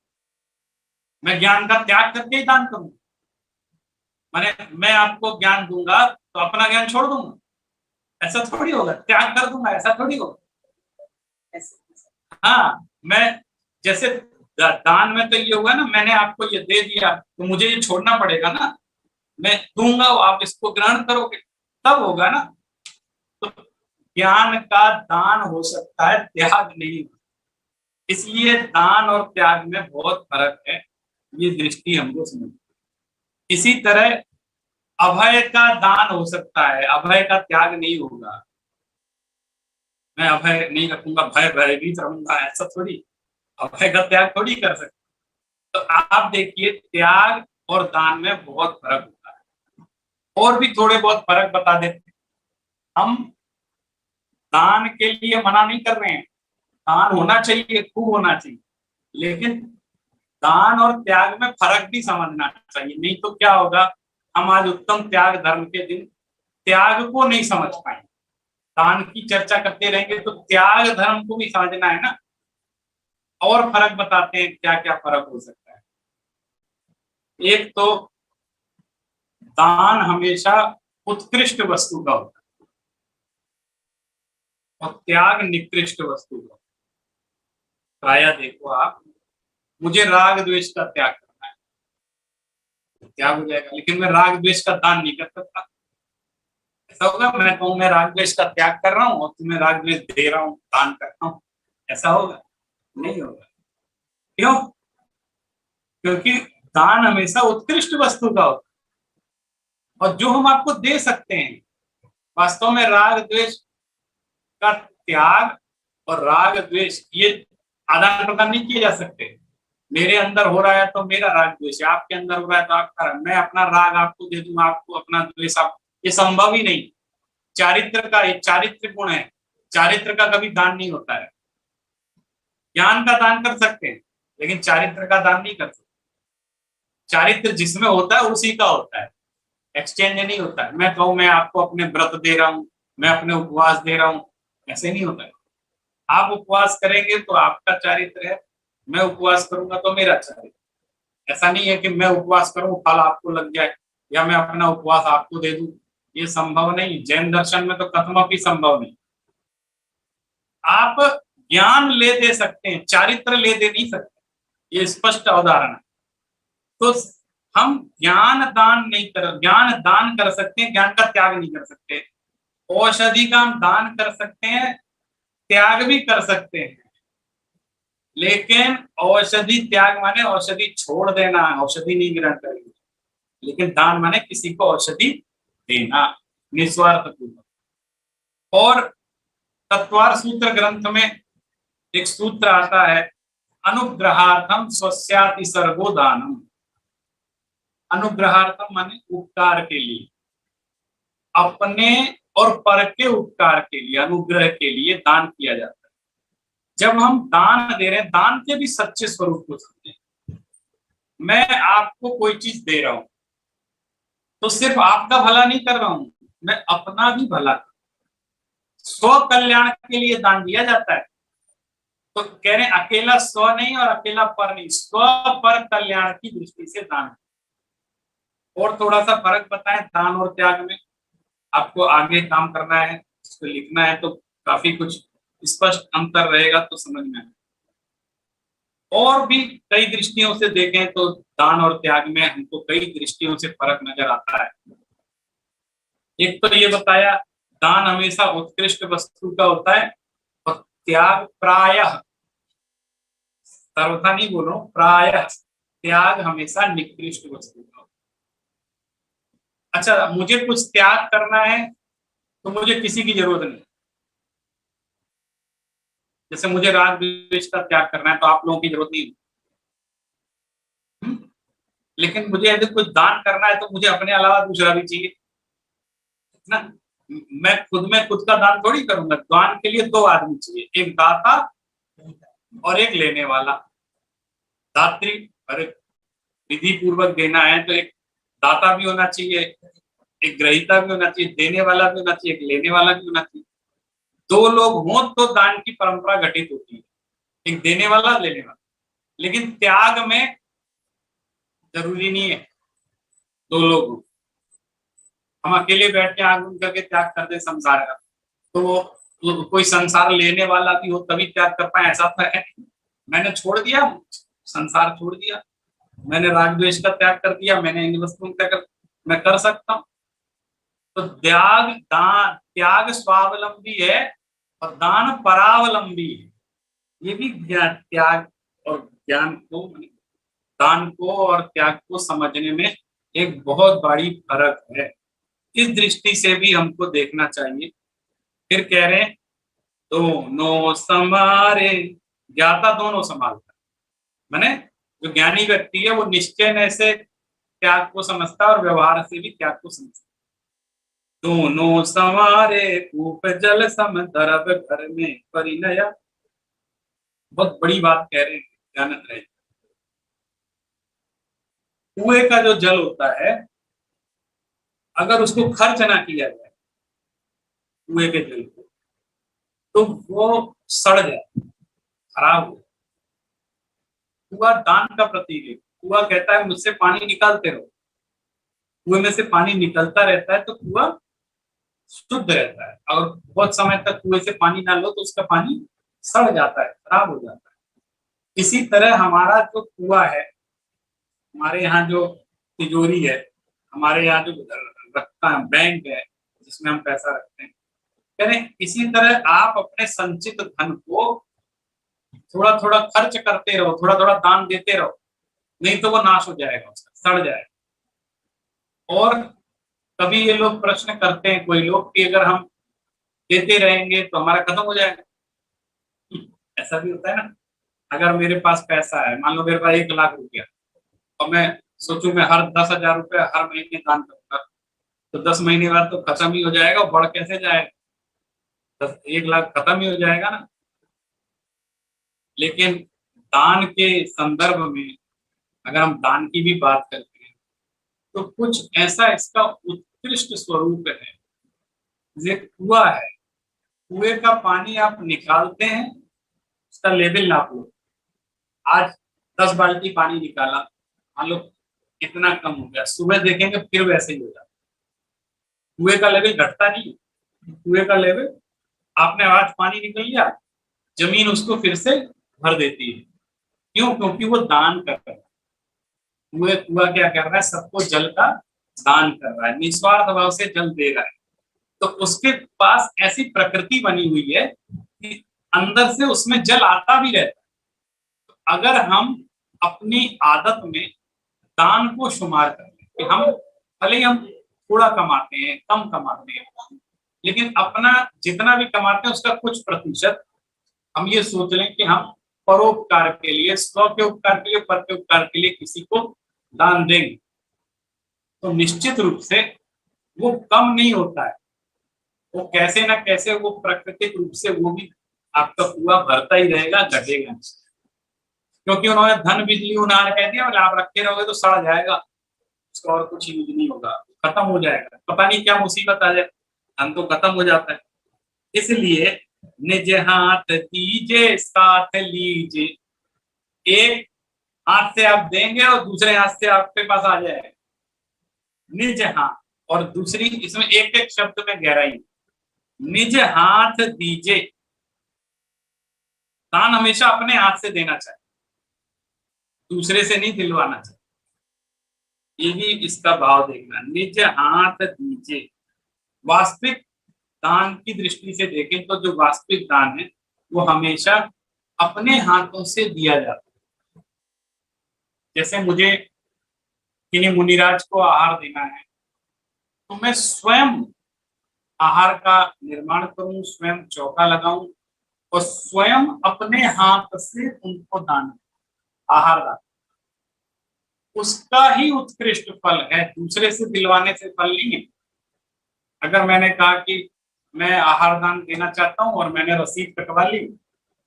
मैं ज्ञान का त्याग करके ही दान करूंगा, माने मैं आपको ज्ञान दूंगा तो अपना ज्ञान छोड़ दूंगा, ऐसा थोड़ी होगा। त्याग कर दूंगा ऐसा थोड़ी होगा। हाँ, मैं जैसे दान में तो ये हुआ ना, मैंने आपको ये दे दिया तो मुझे ये छोड़ना पड़ेगा ना, मैं दूंगा आप इसको ग्रहण करोगे तब होगा ना। तो ज्ञान का दान हो सकता है, त्याग नहीं। इसलिए दान और त्याग में बहुत फर्क है, ये दृष्टि हमको समझ। इसी तरह अभय का दान हो सकता है, अभय का त्याग नहीं होगा। मैं अभय नहीं रखूंगा, भय भयभीत रहूंगा, ऐसा थोड़ी, अभय का त्याग थोड़ी कर सकते। तो आप देखिए त्याग और दान में बहुत फर्क होता है। और भी थोड़े बहुत फर्क बता देते। हम दान के लिए मना नहीं कर रहे हैं, दान होना चाहिए, खूब होना चाहिए, लेकिन दान और त्याग में फर्क भी समझना चाहिए। नहीं तो क्या होगा, हम आज उत्तम त्याग धर्म के दिन त्याग को नहीं समझ पाएंगे, दान की चर्चा करते रहेंगे तो त्याग धर्म को भी समझना है ना। और फर्क बताते हैं क्या क्या फर्क हो सकता है। एक तो दान हमेशा उत्कृष्ट वस्तु का होता है और त्याग निकृष्ट वस्तु का। प्रायः देखो आप, मुझे राग द्वेष का त्याग करना है, त्याग हो जाएगा, लेकिन मैं राग द्वेष का दान नहीं कर सकता। ऐसा होगा मैं कहूँ मैं राग द्वेष का त्याग कर रहा हूँ और तुम्हें राग द्वेष दे रहा हूँ, दान कर रहा हूँ, ऐसा होगा? नहीं होगा। क्यों? क्योंकि दान हमेशा उत्कृष्ट वस्तु का होता है और जो हम आपको दे सकते हैं, वास्तव में राग द्वेष का त्याग और राग द्वेष ये आदान प्रदान नहीं किए जा सकते। मेरे अंदर हो रहा है तो मेरा राग द्वेष है, आपके अंदर हो रहा है तो आपका, मैं अपना राग आपको दे दूंगा, आपको अपना द्वेष आप, ये संभव ही नहीं। चारित्र का, ये चारित्र गुण है, चारित्र का कभी दान नहीं होता है। ज्ञान का दान कर सकते हैं लेकिन चारित्र का दान नहीं कर सकते। चारित्र जिसमें होता है उसी का होता है, एक्सचेंज नहीं होता है। मैं कहूं मैं आपको अपने व्रत दे रहा हूं, मैं अपने उपवास दे रहा हूं, ऐसे नहीं होता है। आप उपवास करेंगे तो आपका चारित्र है, मैं उपवास करूंगा तो मेरा चारित्र। ऐसा नहीं है कि मैं उपवास करूं फल आपको लग जाए या मैं अपना उपवास आपको दे दूं, ये संभव नहीं। जैन दर्शन में तो कथमपि संभव नहीं। आप ज्ञान ले दे सकते हैं, चारित्र ले दे नहीं सकते, ये स्पष्ट अवधारणा। तो हम ज्ञान दान कर सकते हैं, ज्ञान का त्याग नहीं कर सकते। औषधि का हम दान कर सकते हैं, त्याग भी कर सकते हैं, लेकिन औषधि त्याग माने औषधि छोड़ देना, औषधि नहीं ग्रहण करेंगे। लेकिन दान माने किसी को औषधि देना निस्वार्थ पूर्वक। और तत्वार सूत्र ग्रंथ में एक सूत्र आता है, अनुग्रहार्थम स्वस्याति सर्वो दानम। अनुग्रहार्थम माने उपकार के लिए, अपने और पर के उपकार के लिए, अनुग्रह के लिए दान किया जाता है। जब हम दान दे रहे हैं, दान के भी सच्चे स्वरूप को समझें। मैं आपको कोई चीज दे रहा हूं तो सिर्फ आपका भला नहीं कर रहा हूं, मैं अपना भी भला, स्व कल्याण के लिए दान दिया जाता है। तो कह रहे हैं अकेला स्व नहीं और अकेला पर नहीं, स्व पर कल्याण की दृष्टि से दान। और थोड़ा सा फर्क बताएं दान और त्याग में, आपको आगे काम करना है, इसको लिखना है तो काफी कुछ स्पष्ट अंतर रहेगा तो समझ में आए। और भी कई दृष्टियों से देखें तो दान और त्याग में हमको कई दृष्टियों से फर्क नजर आता है। एक तो ये बताया दान हमेशा उत्कृष्ट वस्तु का होता है और त्याग प्रायः, सर्वथा नहीं बोलो, प्रायः त्याग हमेशा निकृष्ट वस्तु का। अच्छा, मुझे कुछ त्याग करना है तो मुझे किसी की जरूरत नहीं। जैसे मुझे राग द्वेष का त्याग करना है तो आप लोगों की जरूरत नहीं। लेकिन मुझे यदि कुछ दान करना है तो मुझे अपने अलावा दूसरा भी चाहिए ना। मैं खुद का दान थोड़ी करूंगा, दान के लिए दो आदमी चाहिए, एक दाता और एक लेने वाला। दात्री, अरे विधि पूर्वक देना है तो एक दाता भी होना चाहिए, एक ग्रहीता भी होना चाहिए, देने वाला भी होना चाहिए, एक लेने वाला भी होना चाहिए। दो लोग हों तो दान की परंपरा घटित होती है, एक देने वाला, लेने वाला। लेकिन त्याग में जरूरी नहीं है दो लोग हों। हम अकेले बैठ के आंख बंद करके त्याग कर दे संसार का, तो कोई संसार लेने वाला भी हो तभी त्याग कर पाए, ऐसा तो है। मैंने छोड़ दिया, संसार छोड़ दिया, मैंने राग द्वेष का त्याग कर दिया, मैंने इन वस्तुओं का त्याग, मैं कर सकता हूँ। तो त्याग स्वावलंबी है और दान परावलंबी है। ये भी त्याग और ज्ञान को, दान को और त्याग को समझने में एक बहुत बड़ी फर्क है। इस दृष्टि से भी हमको देखना चाहिए। फिर कह रहे हैं दोनों समारे, ज्ञाता दोनों संभालता है। माने जो ज्ञानी व्यक्ति है वो निश्चय से त्याग को समझता है और व्यवहार से भी त्याग को समझता है। दोनों संवारे कूप जल सम दरब घर में परिणया। बहुत बड़ी बात कह रहे हैं, ध्यान रहे। कुएं का जो जल होता है, अगर उसको खर्च ना किया जाए कुएं के जल को, तो वो सड़ जाए, खराब हो। कुआं दान का प्रतीक है। कुआं कहता है मुझसे पानी निकालते रहो, कुएं में से पानी निकलता रहता है तो कुआं शुद्ध रहता है। और बहुत समय तक कुएं से पानी ना लो तो उसका पानी सड़ जाता है, खराब हो जाता है। इसी तरह हमारा जो कुआं है, हमारे यहाँ जो तिजोरी है, हमारे यहाँ जो रखता है बैंक है जिसमें हम पैसा रखते हैं, कह रहे इसी तरह आप अपने संचित धन को थोड़ा थोड़ा खर्च करते रहो, थोड़ा थोड़ा दान देते रहो, नहीं तो वो नाश हो जाएगा, उसका सड़ जाएगा। और कभी ये लोग प्रश्न करते हैं कोई लोग कि अगर हम देते रहेंगे तो हमारा खत्म हो जाएगा। ऐसा भी होता है ना। अगर मेरे पास पैसा है, मान लो मेरे पास 1,00,000 रुपया, और मैं सोचूं मैं हर 10,000 रुपया हर महीने दान करूंगा, तो 10 महीने बाद तो खत्म ही हो जाएगा। बढ़ कैसे जाएगा, 1,00,000 खत्म ही हो जाएगा ना। लेकिन दान के संदर्भ में अगर हम दान की भी बात करते हैं तो कुछ ऐसा इसका उत्कृष्ट स्वरूप है। ये कुआं है, कुएं का पानी आप निकालते हैं, उसका लेवल नाप लो। आज 10 बाल्टी पानी निकाला, मान लो इतना कम हो गया, सुबह देखेंगे फिर वैसे ही हो जाता। कुएं का लेवल घटता नहीं, कुएं का लेवल, आपने आज पानी निकल लिया, जमीन उसको फिर से भर देती है। क्यों? क्योंकि वो दान कर रहा है। कुआ क्या कर रहा है, सबको जल का दान कर रहा है, निस्वार्थ भाव से जल दे रहा है। तो उसके पास ऐसी प्रकृति बनी हुई है कि अंदर से उसमें जल आता भी रहता है। अगर हम अपनी आदत में दान को शुमार कर लें कि हम भले ही हम थोड़ा कमाते हैं, कम कमाते हैं, लेकिन अपना जितना भी कमाते हैं उसका कुछ प्रतिशत हम ये सोच लें कि हम परोपकार के लिए, स्व के उपकार के लिए, पर के उपकार के लिए किसी को दान देंगे, तो निश्चित रूप से वो कम नहीं होता है। वो कैसे ना कैसे वो प्राकृतिक रूप से वो भी आपका कुआं भरता ही रहेगा, घटेगा। क्योंकि उन्होंने धन बिजली उनार कह दिया, मतलब आप रखे रहोगे तो सड़ जाएगा, उसका और कुछ यूज नहीं होगा, खत्म हो जाएगा, पता नहीं क्या मुसीबत आ जाए, धन तो खत्म हो जाता है। इसलिए निज हाथ दीजे साथ लीजिए, एक हाथ से आप देंगे और दूसरे हाथ से आपके पास आ जाएगा निज हाथ। और दूसरी इसमें एक एक शब्द में गहराई, निज हाथ दीजे, दान हमेशा अपने हाथ से देना चाहिए, दूसरे से नहीं दिलवाना चाहिए। ये भी इसका भाव देखना, निज हाथ दीजे। वास्तविक दान की दृष्टि से देखें तो जो वास्तविक दान है वो हमेशा अपने हाथों से दिया जाता है। जैसे मुझे किन्हीं मुनिराज को आहार देना है तो मैं स्वयं आहार का निर्माण करूं, स्वयं चौका लगाऊं और स्वयं अपने हाथ से उनको दान, आहार दान, उसका ही उत्कृष्ट फल है, दूसरे से दिलवाने से फल नहीं है। अगर मैंने कहा कि मैं आहार दान देना चाहता हूं और मैंने रसीद कटवा ली,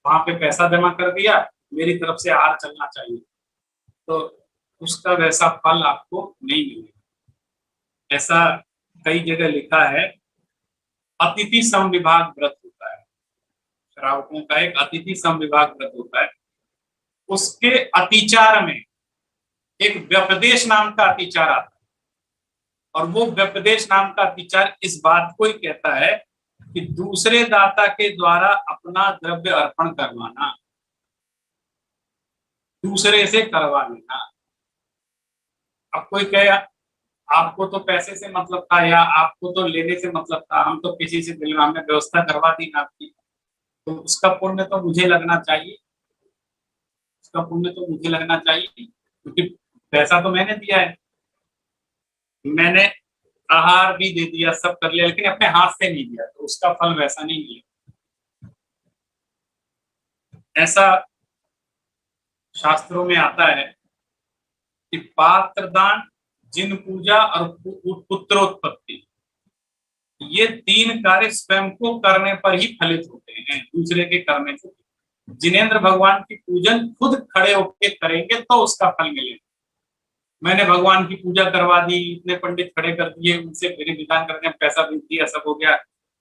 वहां पे पैसा जमा कर दिया, मेरी तरफ से आहार चलना चाहिए, तो उसका वैसा फल आपको नहीं मिलेगा। ऐसा कई जगह लिखा है, अतिथि समविभाग व्रत होता है, श्रावकों का एक अतिथि समविभाग व्रत होता है। उसके अतिचार में एक व्यपदेश नाम का अतिचार आता है, और वो व्यपदेश नाम का अतिचार इस बात को ही कहता है कि दूसरे दाता के द्वारा अपना द्रव्य अर्पण करवाना, दूसरे से करवा लेना। अब कोई कहे आपको तो पैसे से मतलब था या आपको तो लेने से मतलब था, हम तो किसी से दिलवा में व्यवस्था करवा दी ना आपकी, तो उसका पुण्य तो मुझे लगना चाहिए, उसका पुण्य तो मुझे लगना चाहिए, क्योंकि पैसा तो मैंने दिया है, मैंने आहार भी दे दिया, सब कर लिया, लेकिन अपने हाथ से नहीं दिया, तो उसका फल वैसा नहीं मिलेगा। ऐसा शास्त्रों में आता है कि पात्र दान, जिन पूजा और पुत्रोत्पत्ति, ये तीन कार्य स्वयं को करने पर ही फलित होते हैं, दूसरे के करने से। जिनेंद्र भगवान की पूजन खुद खड़े होकर करेंगे तो उसका फल मिलेगा। मैंने भगवान की पूजा करवा दी, इतने पंडित खड़े कर दिए, उनसे विधि विधान करने पैसा भी दिया, सब हो गया,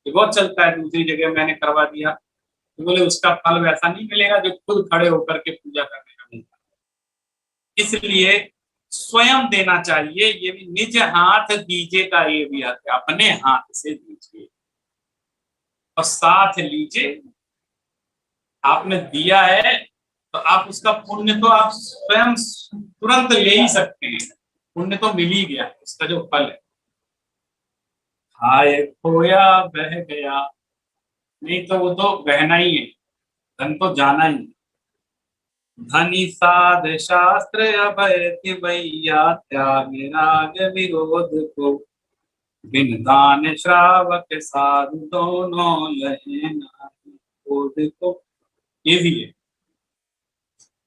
ये बहुत चलता है, दूसरी जगह मैंने करवा दिया, तो बोले उसका फल वैसा नहीं मिलेगा जो खुद खड़े होकर के पूजा करने का मिलता है। इसलिए स्वयं देना चाहिए, ये भी निज हाथ दीजिए का ये भी आता है, अपने हाथ से दीजिए और साथ लीजिए। आपने दिया है तो आप उसका पुण्य तो आप स्वयं तुरंत ले ही सकते हैं, पुण्य तो मिल ही गया, उसका जो फल है। खाए खोया बह गया, नहीं तो वो तो बहना ही है, धन तो जाना ही है। धनी साध शास्त्र अभय भैया, त्याग राग विरोध को, बिन दान श्रावक साधु दोनों लहे नाहि बोध को। ये भी है,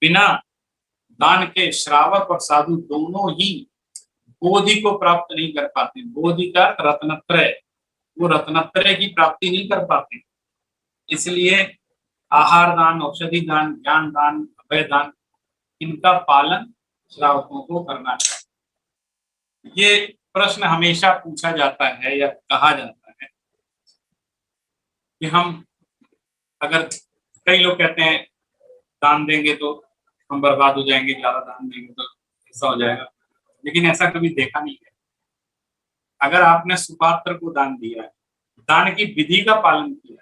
बिना दान के श्रावक और साधु दोनों ही बोधि को प्राप्त नहीं कर पाते। बोधि का रत्नत्रय, वो रत्नत्रय की प्राप्ति नहीं कर पाते। इसलिए आहार दान, औषधि दान, ज्ञान दान, अभय दान, इनका पालन श्रावकों को करना चाहिए। ये प्रश्न हमेशा पूछा जाता है या कहा जाता है कि हम अगर, कई लोग कहते हैं दान देंगे तो हम बर्बाद हो जाएंगे, ज्यादा दान देंगे तो ऐसा हो जाएगा, लेकिन ऐसा कभी देखा नहीं है। अगर आपने सुपात्र को दान दिया है, दान की विधि का पालन किया,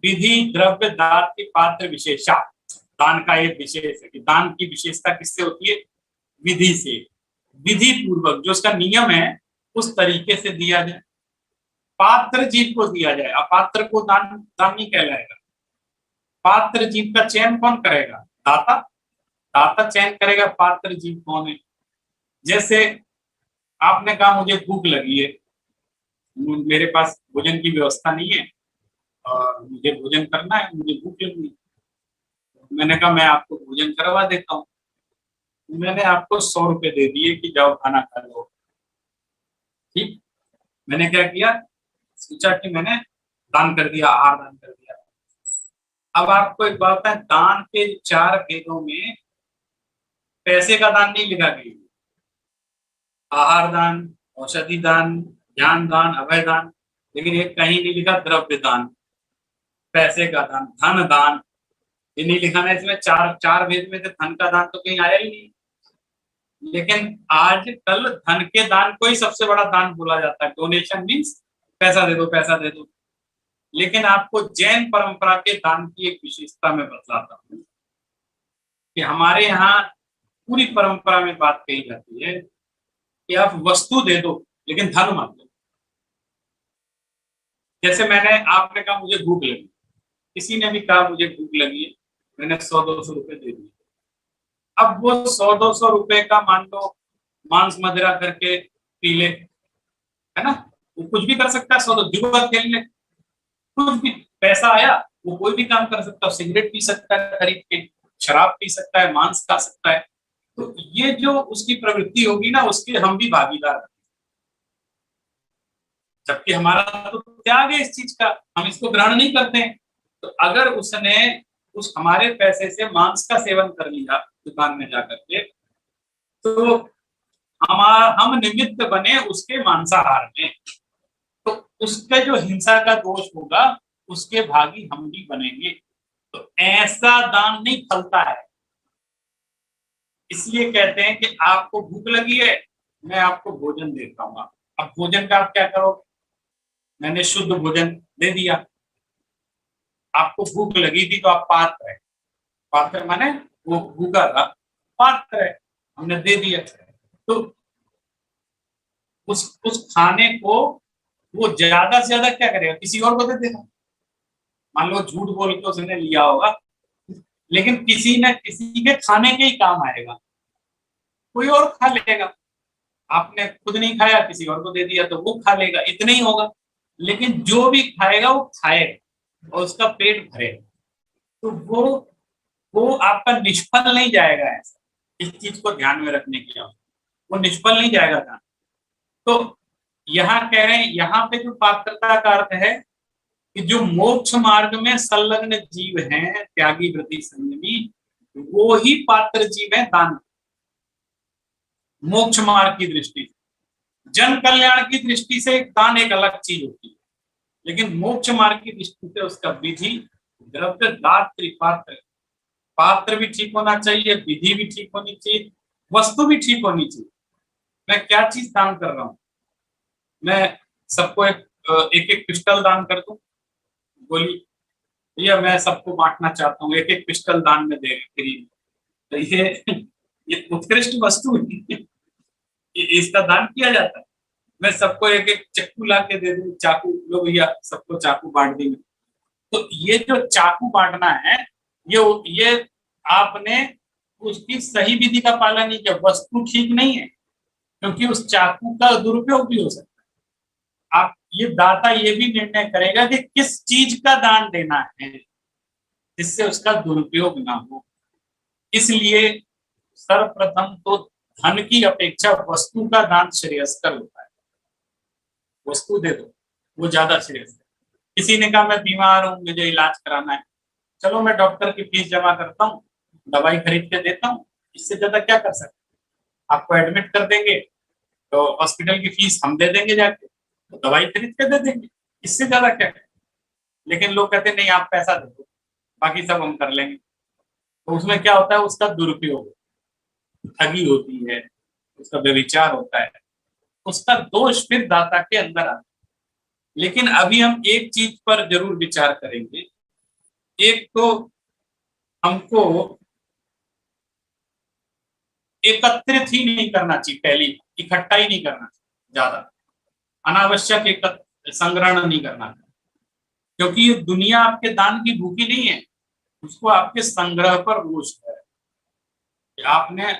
विधि द्रव्य दात की पात्र विशेषा, दान का एक विशेष है कि दान की विशेषता किससे होती है, विधि से, विधि पूर्वक, जो उसका नियम है उस तरीके से दिया जाए, पात्र जीव को दिया जाए। अपात्र को दान दान नहीं कहलाएगा। पात्र जीव का चयन कौन करेगा? दाता। दाता चयन करेगा पात्र जीव कौन है। जैसे आपने कहा मुझे भूख लगी है, मेरे पास भोजन की व्यवस्था नहीं है और मुझे भोजन करना है, मुझे भूख लगी है। मैंने कहा मैं आपको भोजन करवा देता हूँ। मैंने आपको 100 रुपए दे दिए कि जाओ खाना खा लो। ठीक, मैंने क्या किया, सोचा कि मैंने दान कर दिया, आहार दान कर दिया। अब आपको एक बात है, दान के 4 भेदों में पैसे का दान नहीं लिखा गया। आहार दान, औषधि दान, ज्ञान दान, अभय दान, लेकिन एक कहीं नहीं लिखा द्रव्य दान, पैसे का दान, धन दान, ये नहीं लिखा है इसमें। चार चार भेद में से धन का दान तो कहीं आया ही नहीं। लेकिन आज कल धन के दान को ही सबसे बड़ा दान बोला जाता है। डोनेशन मीन्स पैसा दे दो, पैसा दे दो। लेकिन आपको जैन परंपरा के दान की एक विशेषता में बतलाता हूँ कि हमारे यहाँ पूरी परंपरा में बात कही जाती है कि आप वस्तु दे दो लेकिन धन मत दो। जैसे आपने कहा मुझे भूख लगी, किसी ने भी कहा मुझे भूख लगी है, मैंने 100-200 रुपए दे दिए। अब वो 100-200 रुपए का मान लो मांस मदिरा करके पी ले, है ना, वो कुछ भी कर सकता है। 100 जुआ खेल ले, कुछ भी पैसा आया वो कोई भी काम कर सकता है। सिगरेट पी सकता है खरीद के, शराब पी सकता है, मांस खा सकता है। तो ये जो उसकी प्रवृत्ति होगी ना, उसके हम भी भागीदार, जबकि हमारा तो त्याग है इस चीज का, हम इसको ग्रहण नहीं करते हैं। तो अगर उसने उस हमारे पैसे से मांस का सेवन कर लिया दुकान में जाकर के, तो हम निमित्त बने उसके मांसाहार में, तो उसका जो हिंसा का दोष होगा उसके भागी हम भी बनेंगे। तो ऐसा दान नहीं फलता है। इसलिए कहते हैं कि आपको भूख लगी है, मैं आपको भोजन देता हूँ। अब भोजन का आप क्या करोगे? मैंने शुद्ध भोजन दे दिया। आपको भूख लगी थी तो आप पात्र है, पात्र माने वो भूखा था, पात्र है, हमने दे दिया। तो उस खाने को वो ज्यादा से ज्यादा क्या करेगा? किसी और को दे देगा। मान लो झूठ बोल के उसने लिया होगा, लेकिन किसी न किसी के खाने के ही काम आएगा, कोई और खा लेगा। आपने खुद नहीं खाया, किसी और को दे दिया तो वो खा लेगा, इतना ही होगा। लेकिन जो भी खाएगा वो खाएगा और उसका पेट भरेगा, तो वो आपका निष्फल नहीं जाएगा। ऐसा इस चीज को ध्यान में रखने की आवश्यकता, वो निष्फल नहीं जाएगा था। तो यहाँ कह रहे हैं, यहाँ पे जो पात्रता का अर्थ है कि जो मोक्ष मार्ग में संलग्न जीव हैं, त्यागी, व्रती, संयमी, वो ही पात्र जीव है दान। मोक्ष मार्ग की दृष्टि से, जन कल्याण की दृष्टि से दान एक अलग चीज होती है, लेकिन मोक्ष मार्ग की दृष्टि से उसका विधि, द्रव्य, दात्री, पात्र, पात्र भी ठीक होना चाहिए, विधि भी ठीक होनी चाहिए, वस्तु भी ठीक होनी चाहिए। मैं क्या चीज दान कर रहा हूँ? मैं सबको एक एक पिस्टल दान कर दूं, गोली, या मैं सबको बांटना चाहता हूँ, एक एक पिस्टल दान में दे फ्री। तो ये उत्कृष्ट वस्तु इसका दान किया जाता है। मैं सबको एक एक चाकू ला के दे दूं, चाकू लो भैया, सबको चाकू बांट देंगे। तो ये जो चाकू बांटना है, ये आपने उसकी सही विधि का पालन नहीं किया, वस्तु ठीक नहीं है, क्योंकि उस चाकू का दुरुपयोग भी हो सकता है। आप ये दाता ये भी निर्णय करेगा कि किस चीज का दान देना है जिससे उसका दुरुपयोग ना हो। इसलिए सर्वप्रथम तो धन की अपेक्षा वस्तु का दान श्रेयस्कर होता है। वस्तु दे दो, वो ज्यादा श्रेयस्कर। किसी ने कहा मैं बीमार हूं, मुझे इलाज कराना है, चलो मैं डॉक्टर की फीस जमा करता हूँ, दवाई खरीद के देता हूँ, इससे ज्यादा क्या कर सकते? आपको एडमिट कर देंगे तो हॉस्पिटल की फीस हम दे देंगे जाके, तो दवाई खरीद के दे देंगे, इससे ज्यादा क्या? लेकिन लोग कहते नहीं आप पैसा दे दो, बाकी सब हम कर लेंगे। तो उसमें क्या होता है? उसका दुरुपयोग, ठगी होती है, उसका व्यभिचार होता है, उसका दोष फिर दाता के अंदर आता है। लेकिन अभी हम एक चीज पर जरूर विचार करेंगे। एक तो हमको एकत्रित ही नहीं करना चाहिए, पहली इकट्ठा ही नहीं करना चाहिए, ज्यादा अनावश्यक संग्रहण नहीं करना चाहिए, क्योंकि ये दुनिया आपके दान की भूखी नहीं है, उसको आपके संग्रह पर रोष है कि आपने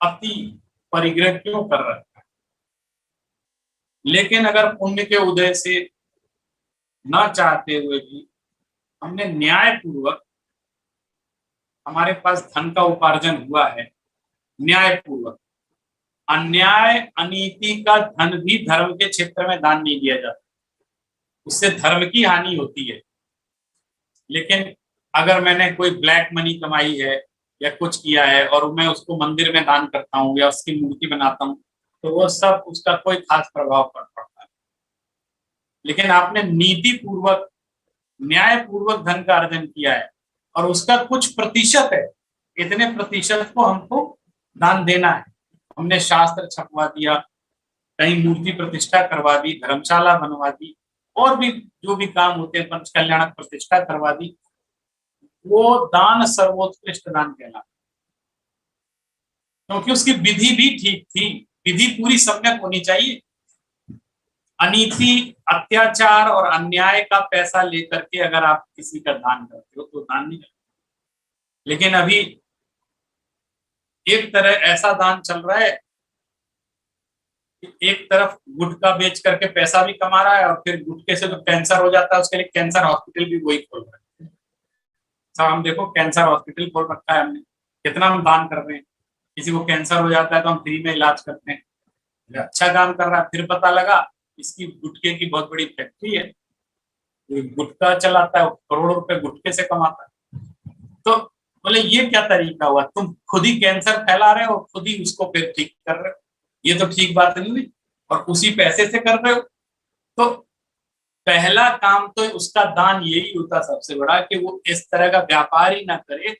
अति परिग्रह क्यों कर रखा है। लेकिन अगर पुण्य के उदय से न चाहते हुए भी हमने न्याय पूर्वक, हमारे पास धन का उपार्जन हुआ है न्याय पूर्वक, अन्याय अनीति का धन भी धर्म के क्षेत्र में दान नहीं दिया जाता, उससे धर्म की हानि होती है। लेकिन अगर मैंने कोई ब्लैक मनी कमाई है या कुछ किया है और मैं उसको मंदिर में दान करता हूँ या उसकी मूर्ति बनाता हूँ, तो वो सब उसका कोई खास प्रभाव पड़ता है। लेकिन आपने नीति पूर्वक न्याय पूर्वक धन का अर्जन किया है और उसका कुछ प्रतिशत है, इतने प्रतिशत को हमको दान देना है। हमने शास्त्र छपवा दिया, कहीं मूर्ति प्रतिष्ठा करवा दी, धर्मशाला बनवा दी, और भी जो भी काम होते हैं, पंच कल्याणक प्रतिष्ठा करवा दी, वो दान सर्वोत्कृष्ट दान कहलाता, क्योंकि उसकी विधि भी ठीक थी, विधि पूरी सम्यक होनी चाहिए। अनीति, अत्याचार और अन्याय का पैसा लेकर के अगर आप किसी का दान करते हो तो दान नहीं करते। लेकिन अभी एक तरह ऐसा दान चल रहा है कि एक तरफ गुटखा बेच करके पैसा भी कमा रहा है और फिर गुटखे से जो कैंसर हो जाता है उसके लिए कैंसर हॉस्पिटल भी वही खोल रहा है। सब हम देखो, कैंसर हॉस्पिटल खोल रखा है हमने, कितना हम दान कर रहे हैं। किसी को कैंसर हो जाता है तो हम फ्री में इलाज करते हैं, अच्छा काम कर रहा है। फिर पता लगा इसकी गुटखे की बहुत बड़ी फैक्ट्री है, गुटखा चलाता है, करोड़ों रुपए गुटखे से कमाता है। तो बोले ये क्या तरीका हुआ, तुम खुद ही कैंसर फैला रहे हो, खुद ही उसको फिर ठीक कर रहे हो, ये तो ठीक बात नहीं हुई, और उसी पैसे से कर रहे हो। तो पहला काम तो उसका दान यही होता सबसे बड़ा, कि वो इस तरह का व्यापार ही ना करे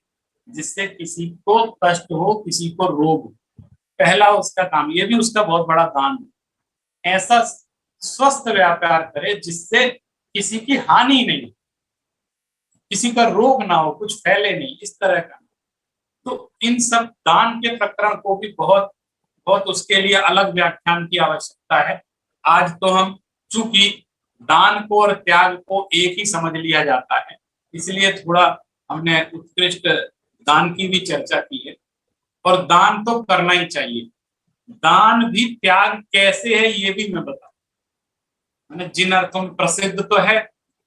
जिससे किसी को कष्ट हो, किसी को रोग हो। पहला उसका काम, ये भी उसका बहुत बड़ा दान है। ऐसा स्वस्थ व्यापार करे जिससे किसी की हानि नहीं, किसी का रोग ना हो, कुछ फैले नहीं, इस तरह का। तो इन सब दान के प्रकरण को भी बहुत बहुत उसके लिए अलग व्याख्यान की आवश्यकता है। आज तो हम चूंकि दान को और त्याग को एक ही समझ लिया जाता है, इसलिए थोड़ा हमने उत्कृष्ट दान की भी चर्चा की है। और दान तो करना ही चाहिए, दान भी त्याग कैसे है ये भी मैं बताऊं। मैंने जिन अर्थों में प्रसिद्ध तो है,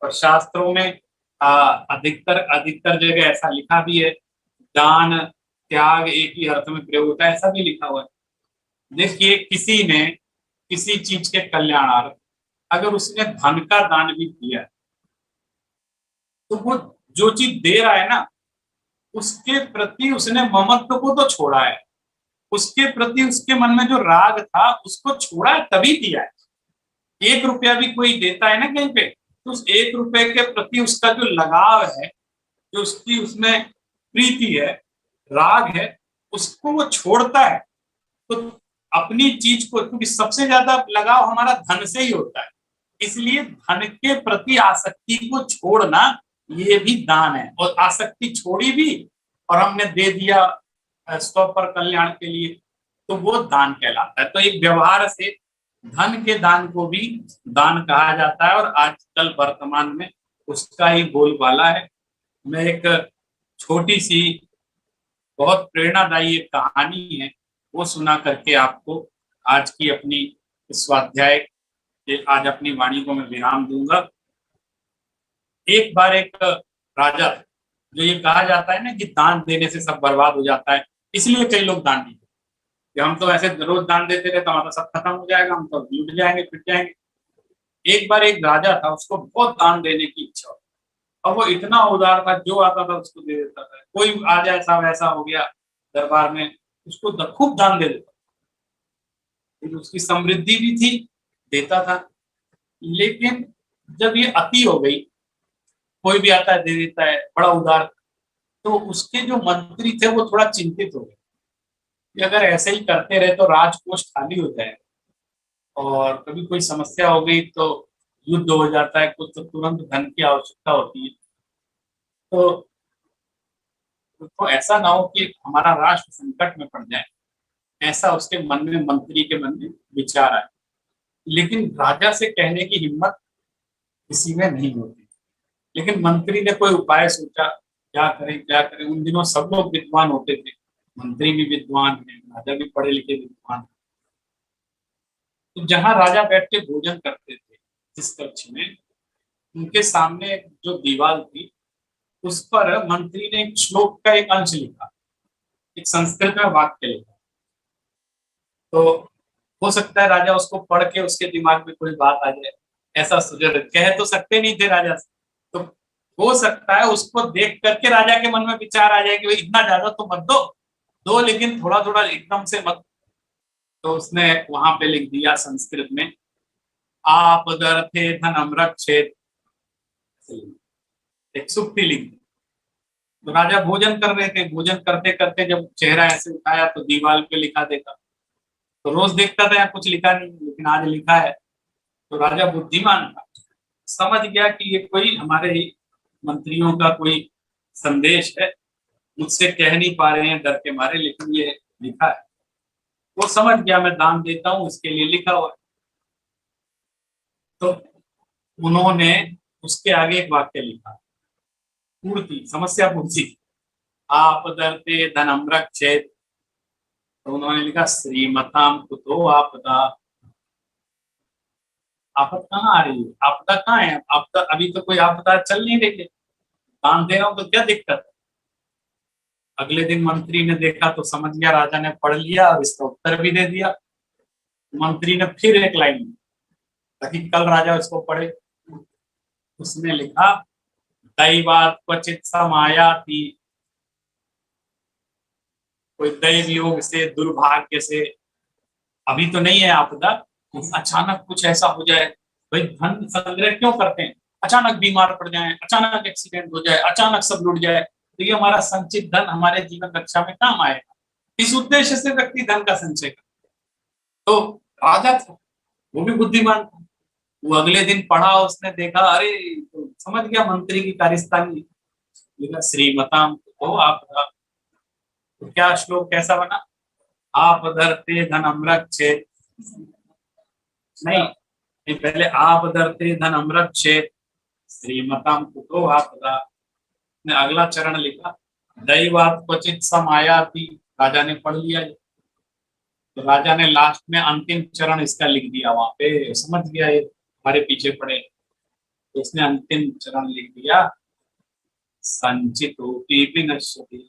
और शास्त्रों में अधिकतर अधिकतर जगह ऐसा लिखा भी है, दान त्याग एक ही अर्थ में प्रयोग होता है, ऐसा भी लिखा हुआ है। देखिए, किसी ने किसी चीज के कल्याणार्थ अगर उसने धन का दान भी दिया, तो वो जो चीज दे रहा है ना, उसके प्रति उसने ममत्व को तो छोड़ा है, उसके प्रति उसके मन में जो राग था उसको छोड़ा है, तभी दिया है। 1 रुपया भी कोई देता है ना कहीं पे, तो उस 1 रुपए के प्रति उसका जो लगाव है, जो उसकी उसमें प्रीति है, राग है, उसको वो छोड़ता है। तो अपनी चीज को, क्योंकि सबसे ज्यादा लगाव हमारा धन से ही होता है, इसलिए धन के प्रति आसक्ति को छोड़ना ये भी दान है। और आसक्ति छोड़ी भी और हमने दे दिया स्व पर कल्याण के लिए, तो वो दान कहलाता है। तो एक व्यवहार से धन के दान को भी दान कहा जाता है, और आजकल वर्तमान में उसका ही बोलबाला है। मैं एक छोटी सी बहुत प्रेरणादायी एक कहानी है, वो सुना करके आपको आज की अपनी स्वाध्याय के, आज अपनी वाणी को मैं विराम दूंगा। एक बार एक राजा, जो ये कहा जाता है ना कि दान देने से सब बर्बाद हो जाता है, इसलिए कई लोग दान नहीं देते। हम तो ऐसे रोज दान देते रहे तो हमारा सब खत्म हो जाएगा, हम तो लूट जाएंगे, पिट जाएंगे। एक बार एक राजा था, उसको बहुत दान देने की इच्छा हो, और वो इतना उदार था, जो आता था उसको दे देता था। कोई आ जाए, सब ऐसा हो गया दरबार में, उसको खूब दान दे देता, उसकी समृद्धि भी थी, देता था। लेकिन जब ये अति हो गई, कोई भी आता है दे देता है, बड़ा उदार, तो उसके जो मंत्री थे वो थोड़ा चिंतित हो गए कि अगर ऐसे ही करते रहे तो राजकोष खाली हो जाए, और कभी कोई समस्या हो गई तो युद्ध हो जाता है, कुछ तो तुरंत धन की आवश्यकता होती है। तो ऐसा ना हो कि हमारा राष्ट्र संकट में पड़ जाए। ऐसा उसके मन में, मंत्री के मन में विचार आया। लेकिन राजा से कहने की हिम्मत किसी में नहीं होती। लेकिन मंत्री ने कोई उपाय सोचा, क्या करें क्या करें। उन दिनों सब लोग विद्वान होते थे, मंत्री भी विद्वान है, राजा भी पढ़े लिखे विद्वान। तो जहां राजा बैठ के भोजन करते थे, जिस कक्ष में, उनके सामने जो दीवार थी, उस पर मंत्री ने एक श्लोक का एक अंश लिखा, एक संस्कृत में वाक्य लिखा। तो हो सकता है राजा उसको पढ़ के उसके दिमाग में कोई बात आ जाए, ऐसा सुझाव कह तो सकते नहीं थे राजा से। तो हो सकता है उसको देख करके राजा के मन में विचार आ जाए कि भाई इतना ज्यादा तो मत दो, दो लेकिन थोड़ा थोड़ा एकदम से मत। तो उसने वहां पे लिख दिया संस्कृत में, आपदर्थे धनम रक्षेत, एक सुक्ति लिख दी। तो राजा भोजन कर रहे थे, भोजन करते करते जब चेहरा ऐसे उठाया तो दीवार पे लिखा देखा। तो रोज देखता था, कुछ लिखा नहीं, लेकिन आज लिखा है। तो राजा बुद्धिमान था, समझ गया कि ये कोई हमारे ही मंत्रियों का कोई संदेश है, मुझसे कह नहीं पा रहे हैं डर के मारे, लेकिन ये लिखा है। वो समझ गया मैं दान देता हूं, इसके लिए लिखा हुआ है। तो उन्होंने उसके आगे एक वाक्य लिखा, पूर्ति, समस्या पूर्ति, आप दरते धनम रक्षेत। तो उन्होंने लिखा श्रीमताम कुतो आपदा। आफत कहाँ आ रही है, आपदा कहाँ है, आपदा अभी तो कोई आपदा चल नहीं रही है, दान दे रहा हूं तो क्या दिक्कत है। अगले दिन मंत्री ने देखा तो समझ गया, राजा ने पढ़ लिया और इसका उत्तर भी दे दिया। मंत्री ने फिर एक लाइन, ताकि कल राजा इसको पढ़े, उसने लिखा दैवात क्वचित समायाति, कोई दैव योग से, दुर्भाग्य से, अभी तो नहीं है आपदा, अचानक कुछ ऐसा हो जाए। भाई धन संग्रह क्यों करते हैं, अचानक बीमार पड़ जाए, अचानक एक्सीडेंट हो जाए, अचानक सब लुट जाए, तो ये हमारा संचित धन हमारे जीवन रक्षा में काम आएगा। इस उद्देश्य से व्यक्ति धन का संचय करता। तो राजा था, वो भी बुद्धिमान था, वो अगले दिन पढ़ा, उसने देखा, अरे तो समझ गया मंत्री की कारस्तानी। श्रीमताम तो आप, तो क्या श्लोक कैसा बना, आप धरते धनम रक्षेत, नहीं, नहीं पहले आप धरते धनम रक्षेत श्रीमताम कुतो आपदा, ने अगला चरण लिखा दैवात क्वचित समायाति। राजा ने पढ़ लिया, तो राजा ने लास्ट में अंतिम चरण इसका लिख दिया, वहां पे समझ गया ये हमारे पीछे पड़े, तो उसने अंतिम चरण लिख दिया संचितोपि विनश्यति।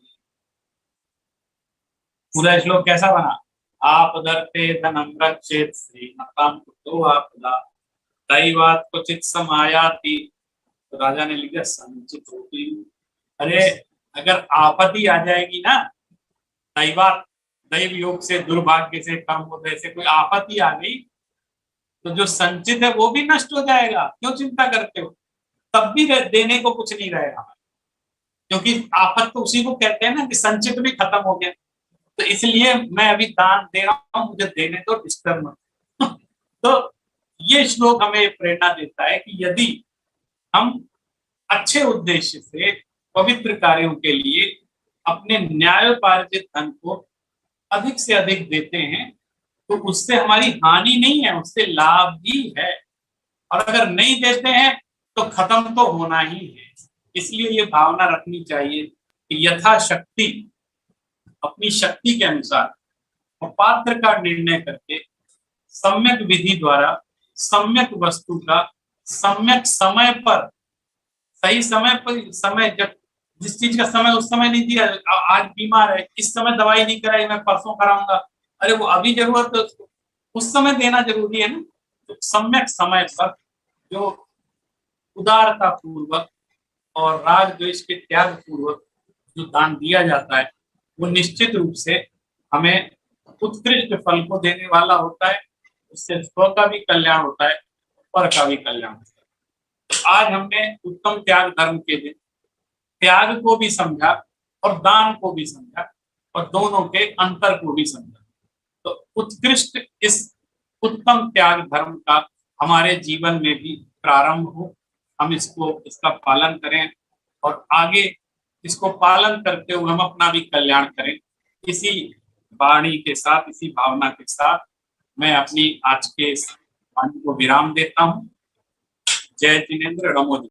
पूरा श्लोक कैसा बना, आप धरते धनम रक्षेत श्रीमताम कुतो आपदा, दैवात क्वचित समायाति। तो राजा ने लिखा संचितोपि। अरे अगर आपत्ति आ जाएगी ना, दैवात, दैव योग से, दुर्भाग्य से, कर्म होने से कोई आपत्ति आ गई, तो जो संचित है वो भी नष्ट हो जाएगा, क्यों चिंता करते हो, तब भी देने को कुछ नहीं रहेगा। क्योंकि आफत तो उसी को कहते हैं ना कि संचित भी खत्म हो गया। तो इसलिए मैं अभी दान दे रहा हूं, मुझे देने तो डिस्टर्ब मत। तो ये श्लोक हमें प्रेरणा देता है कि यदि हम अच्छे उद्देश्य से पवित्र कार्यों के लिए अपने न्यायोपार्जित धन को अधिक से अधिक देते हैं, तो उससे हमारी हानि नहीं है, उससे लाभ भी है। और अगर नहीं देते हैं तो खत्म तो होना ही है। इसलिए ये भावना रखनी चाहिए कि यथाशक्ति, अपनी शक्ति के अनुसार पात्र का निर्णय करके सम्यक विधि द्वारा सम्यक वस्तु का सम्यक समय पर, सही समय पर, समय जब जिस चीज का समय उस समय नहीं दिया, आज बीमार है इस समय दवाई नहीं कराई, मैं परसों कराऊंगा, अरे वो अभी जरूरत है उसको, उस समय देना जरूरी है ना। तो सम्यक समय पर जो उदारता पूर्वक और राग द्वेष के त्याग पूर्वक जो दान दिया जाता है, वो निश्चित रूप से हमें उत्कृष्ट फल को देने वाला होता है। उससे स्व का भी कल्याण होता है, पर का भी कल्याण होता है। तो आज हमने उत्तम त्याग धर्म के दिन त्याग को भी समझा और दान को भी समझा और दोनों के अंतर को भी समझा। तो उत्कृष्ट इस उत्तम त्याग धर्म का हमारे जीवन में भी प्रारंभ हो, हम इसका पालन करें और आगे इसको पालन करते हुए हम अपना भी कल्याण करें। इसी वाणी के साथ, इसी भावना के साथ मैं अपनी आज के इस वाणी को विराम देता हूँ। जय जिनेंद्र, रमो।